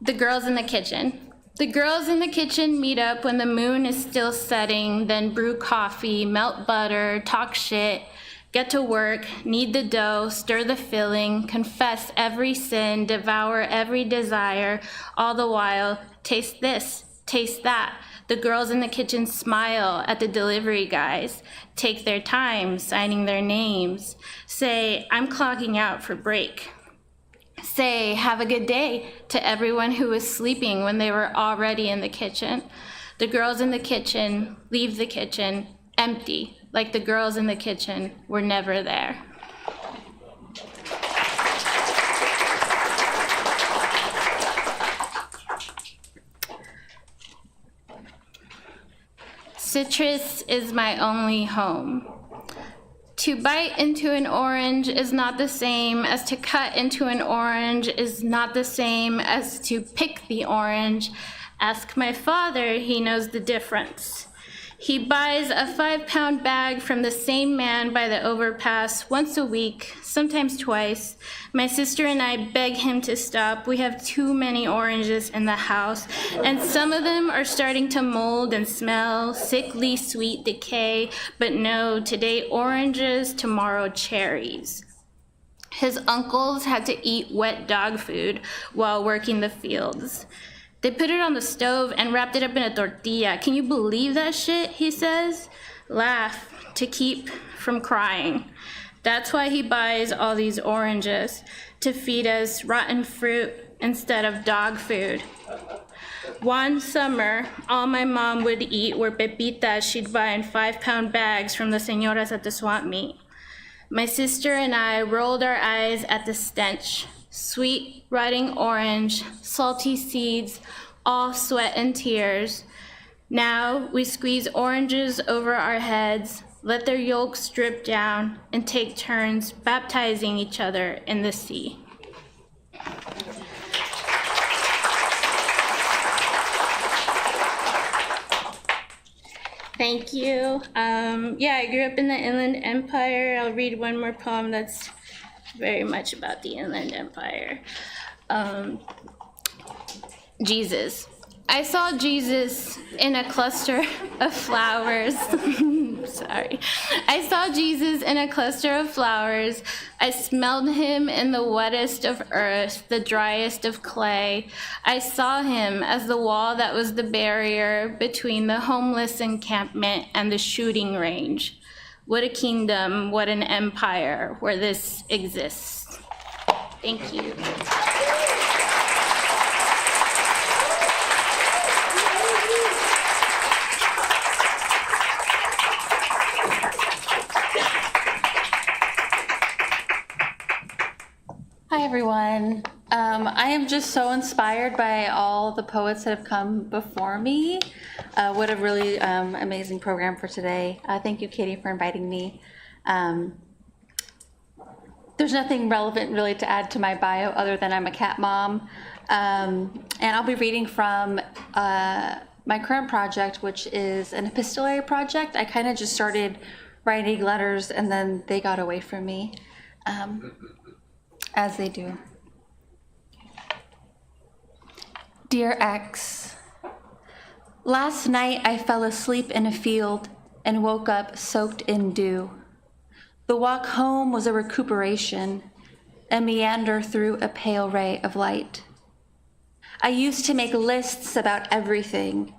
The girls in the kitchen. The girls in the kitchen meet up when the moon is still setting, then brew coffee, melt butter, talk shit, get to work, knead the dough, stir the filling, confess every sin, devour every desire, all the while, taste this, taste that. The girls in the kitchen smile at the delivery guys, take their time signing their names, say, I'm clocking out for break. Say, have a good day to everyone who was sleeping when they were already in the kitchen. The girls in the kitchen leave the kitchen empty, like the girls in the kitchen were never there. Citrus is my only home. To bite into an orange is not the same as to cut into an orange, is not the same as to pick the orange. Ask my father, he knows the difference. He buys a 5-pound bag from the same man by the overpass once a week, sometimes twice. My sister and I beg him to stop. We have too many oranges in the house, and some of them are starting to mold and smell, sickly sweet decay. But no, today oranges, tomorrow cherries. His uncles had to eat wet dog food while working the fields. They put it on the stove and wrapped it up in a tortilla. Can you believe that shit, he says? Laugh to keep from crying. That's why he buys all these oranges, to feed us rotten fruit instead of dog food. One summer, all my mom would eat were pepitas she'd buy in 5-pound bags from the señoras at the swamp meet. My sister and I rolled our eyes at the stench. Sweet, rotting orange, salty seeds, all sweat and tears. Now we squeeze oranges over our heads, let their yolks drip down, and take turns baptizing each other in the sea. Thank you. I grew up in the Inland Empire. I'll read one more poem that's very much about the Inland Empire. Jesus. I saw Jesus in a cluster of flowers. sorry. I saw Jesus in a cluster of flowers. I smelled him in the wettest of earth, the driest of clay. I saw him as the wall that was the barrier between the homeless encampment and the shooting range. What a kingdom, what an empire where this exists. Thank you. Hi, everyone. I am just so inspired by all the poets that have come before me. What a really amazing program for today. Thank you, Katie, for inviting me. There's nothing relevant really to add to my bio other than I'm a cat mom. And I'll be reading from my current project, which is an epistolary project. I kind of just started writing letters and then they got away from me. As they do. Dear X, last night I fell asleep in a field and woke up soaked in dew. The walk home was a recuperation, a meander through a pale ray of light. I used to make lists about everything.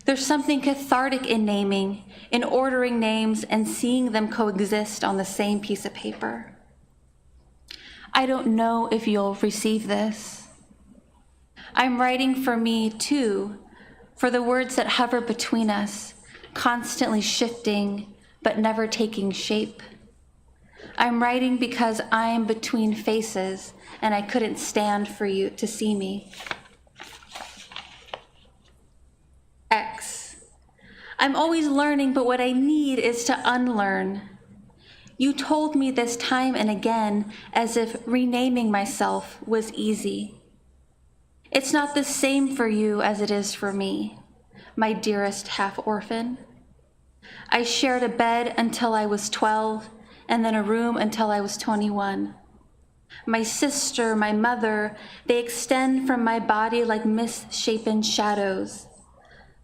There's something cathartic in naming, in ordering names and seeing them coexist on the same piece of paper. I don't know if you'll receive this. I'm writing for me too, for the words that hover between us, constantly shifting, but never taking shape. I'm writing because I'm between faces and I couldn't stand for you to see me. X, I'm always learning, but what I need is to unlearn. You told me this time and again as if renaming myself was easy. It's not the same for you as it is for me, my dearest half-orphan. I shared a bed until I was 12 and then a room until I was 21. My sister, my mother, they extend from my body like misshapen shadows,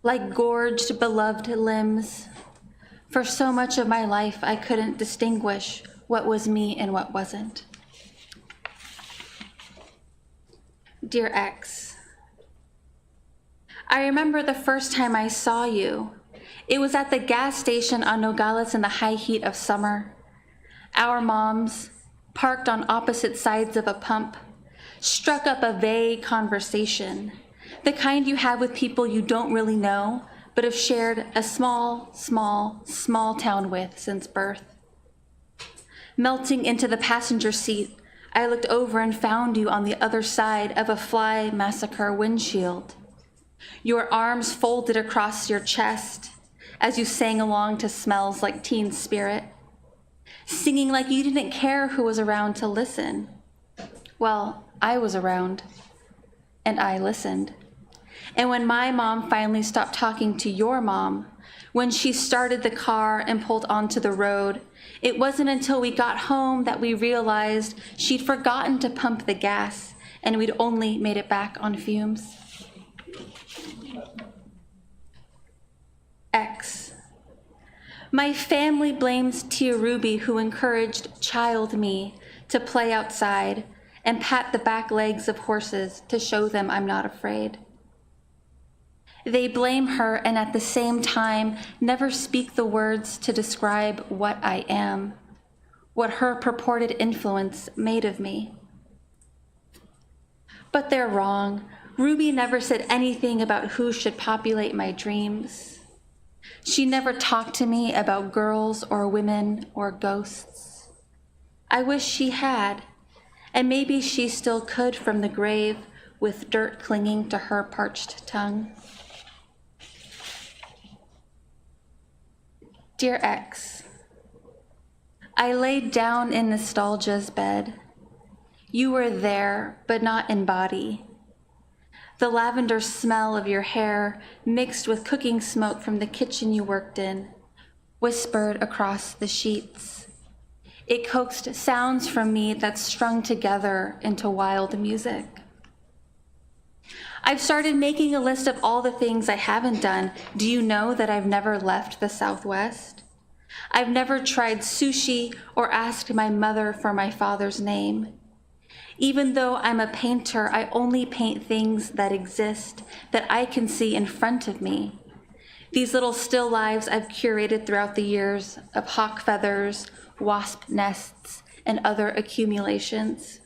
like gorged, beloved limbs. For so much of my life, I couldn't distinguish what was me and what wasn't. Dear X, I remember the first time I saw you. It was at the gas station on Nogales in the high heat of summer. Our moms, parked on opposite sides of a pump, struck up a vague conversation, the kind you have with people you don't really know, but have shared a small town with since birth. Melting into the passenger seat, I looked over and found you on the other side of a fly massacre windshield. Your arms folded across your chest as you sang along to Smells Like Teen Spirit, singing like you didn't care who was around to listen. Well, I was around, and I listened. And when my mom finally stopped talking to your mom, when she started the car and pulled onto the road, it wasn't until we got home that we realized she'd forgotten to pump the gas and we'd only made it back on fumes. X. My family blames Tia Ruby, who encouraged child me to play outside and pat the back legs of horses to show them I'm not afraid. They blame her and at the same time never speak the words to describe what I am, what her purported influence made of me. But they're wrong. Ruby never said anything about who should populate my dreams. She never talked to me about girls or women or ghosts. I wish she had, and maybe she still could from the grave with dirt clinging to her parched tongue. Dear X, I laid down in nostalgia's bed. You were there, but not in body. The lavender smell of your hair mixed with cooking smoke from the kitchen you worked in, whispered across the sheets. It coaxed sounds from me that strung together into wild music. I've started making a list of all the things I haven't done. Do you know that I've never left the Southwest? I've never tried sushi or asked my mother for my father's name. Even though I'm a painter, I only paint things that exist, that I can see in front of me. These little still lives I've curated throughout the years of hawk feathers, wasp nests, and other accumulations,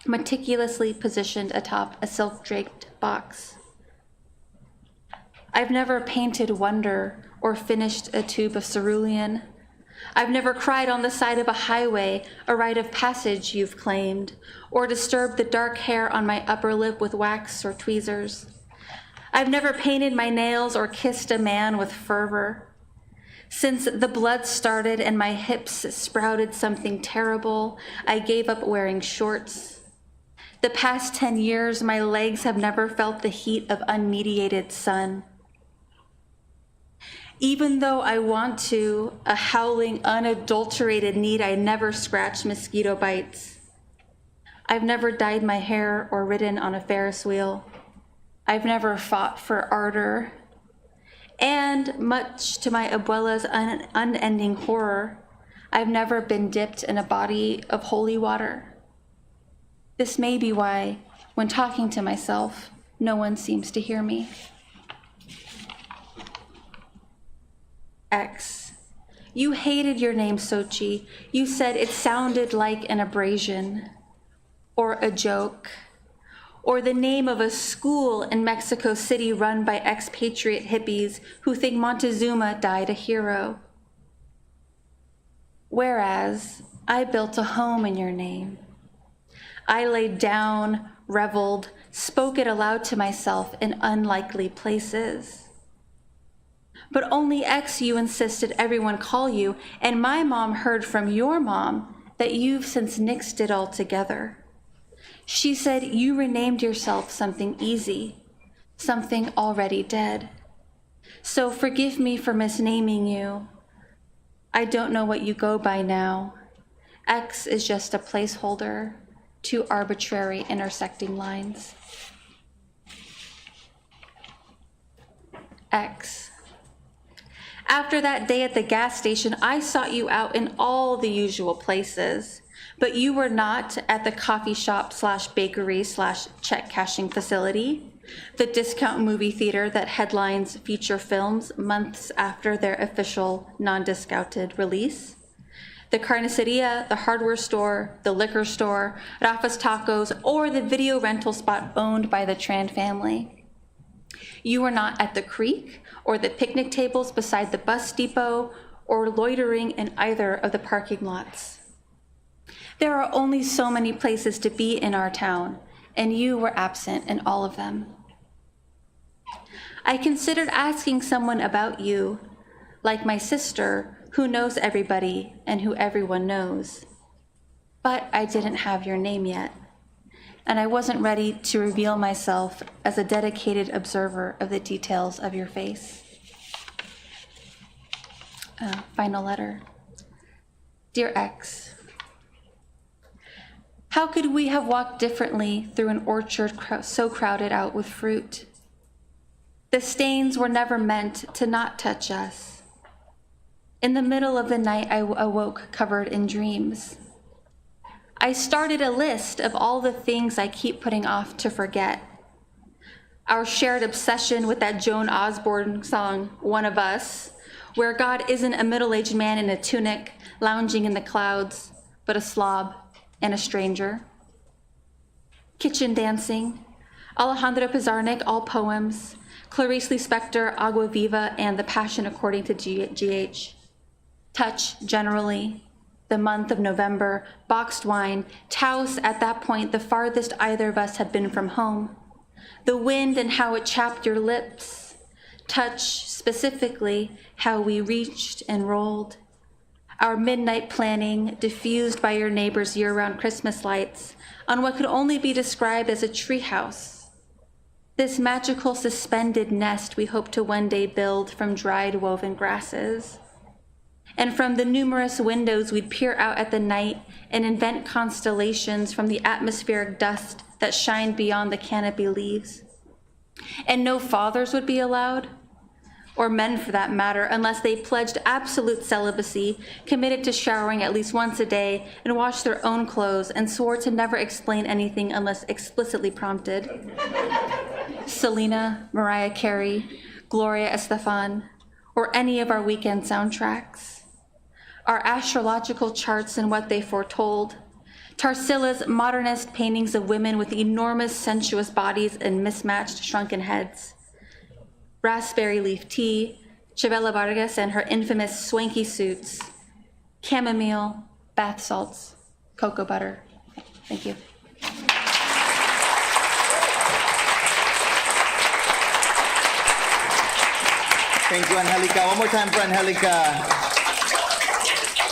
meticulously positioned atop a silk-draped box. I've never painted wonder or finished a tube of cerulean. I've never cried on the side of a highway, a rite of passage you've claimed, or disturbed the dark hair on my upper lip with wax or tweezers. I've never painted my nails or kissed a man with fervor. Since the blood started and my hips sprouted something terrible, I gave up wearing shorts. The past 10 years, my legs have never felt the heat of unmediated sun. Even though I want to, a howling, unadulterated need, I never scratch mosquito bites. I've never dyed my hair or ridden on a Ferris wheel. I've never fought for ardor. And much to my abuela's unending horror, I've never been dipped in a body of holy water. This may be why, when talking to myself, no one seems to hear me. X. You hated your name, Sochi. You said it sounded like an abrasion, or a joke, or the name of a school in Mexico City run by expatriate hippies who think Montezuma died a hero. Whereas I built a home in your name. I laid down, reveled, spoke it aloud to myself in unlikely places. But only X you insisted everyone call you, and my mom heard from your mom that you've since nixed it all together. She said you renamed yourself something easy, something already dead. So forgive me for misnaming you. I don't know what you go by now. X is just a placeholder, two arbitrary intersecting lines. X. After that day at the gas station, I sought you out in all the usual places, but you were not at the coffee shop / bakery / check cashing facility, the discount movie theater that headlines feature films months after their official non-discounted release, the carniceria, the hardware store, the liquor store, Rafa's Tacos, or the video rental spot owned by the Tran family. You were not at the creek or the picnic tables beside the bus depot or loitering in either of the parking lots. There are only so many places to be in our town, and you were absent in all of them. I considered asking someone about you, like my sister, who knows everybody and who everyone knows. But I didn't have your name yet, and I wasn't ready to reveal myself as a dedicated observer of the details of your face. Final letter. Dear X, how could we have walked differently through an orchard so crowded out with fruit? The stains were never meant to not touch us. In the middle of the night, I awoke covered in dreams. I started a list of all the things I keep putting off to forget. Our shared obsession with that Joan Osborne song, One of Us, where God isn't a middle-aged man in a tunic lounging in the clouds, but a slob and a stranger. Kitchen dancing, Alejandro Pizarnik, all poems, Clarice Lispector, Agua Viva, and The Passion According to GH. Touch, generally, the month of November, boxed wine, Taos at that point the farthest either of us had been from home. The wind and how it chapped your lips. Touch, specifically, how we reached and rolled. Our midnight planning, diffused by your neighbor's year-round Christmas lights, on what could only be described as a treehouse. This magical suspended nest we hope to one day build from dried woven grasses. And from the numerous windows we'd peer out at the night and invent constellations from the atmospheric dust that shined beyond the canopy leaves. And no fathers would be allowed. or men for that matter, unless they pledged absolute celibacy, committed to showering at least once a day, and washed their own clothes, and swore to never explain anything unless explicitly prompted. Selena, Mariah Carey, Gloria Estefan, or any of our weekend soundtracks. Our astrological charts and what they foretold. Tarsilla's modernist paintings of women with enormous sensuous bodies and mismatched shrunken heads. Raspberry leaf tea, Chavela Vargas and her infamous swanky suits. Chamomile, bath salts, cocoa butter. Thank you. Thank you, Angelica. One more time for Angelica.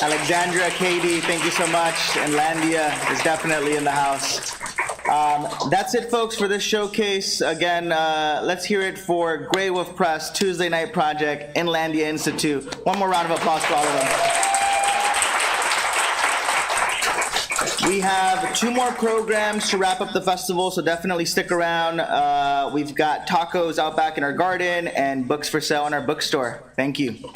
Alexandra, Katie, thank you so much. And Landia is definitely in the house. That's it, folks, for this showcase. Again, let's hear it for Graywolf Press, Tuesday Night Project, lnlandia Institute. One more round of applause for all of them. We have 2 more programs to wrap up the festival, so definitely stick around. We've got tacos out back in our garden and books for sale in our bookstore. Thank you.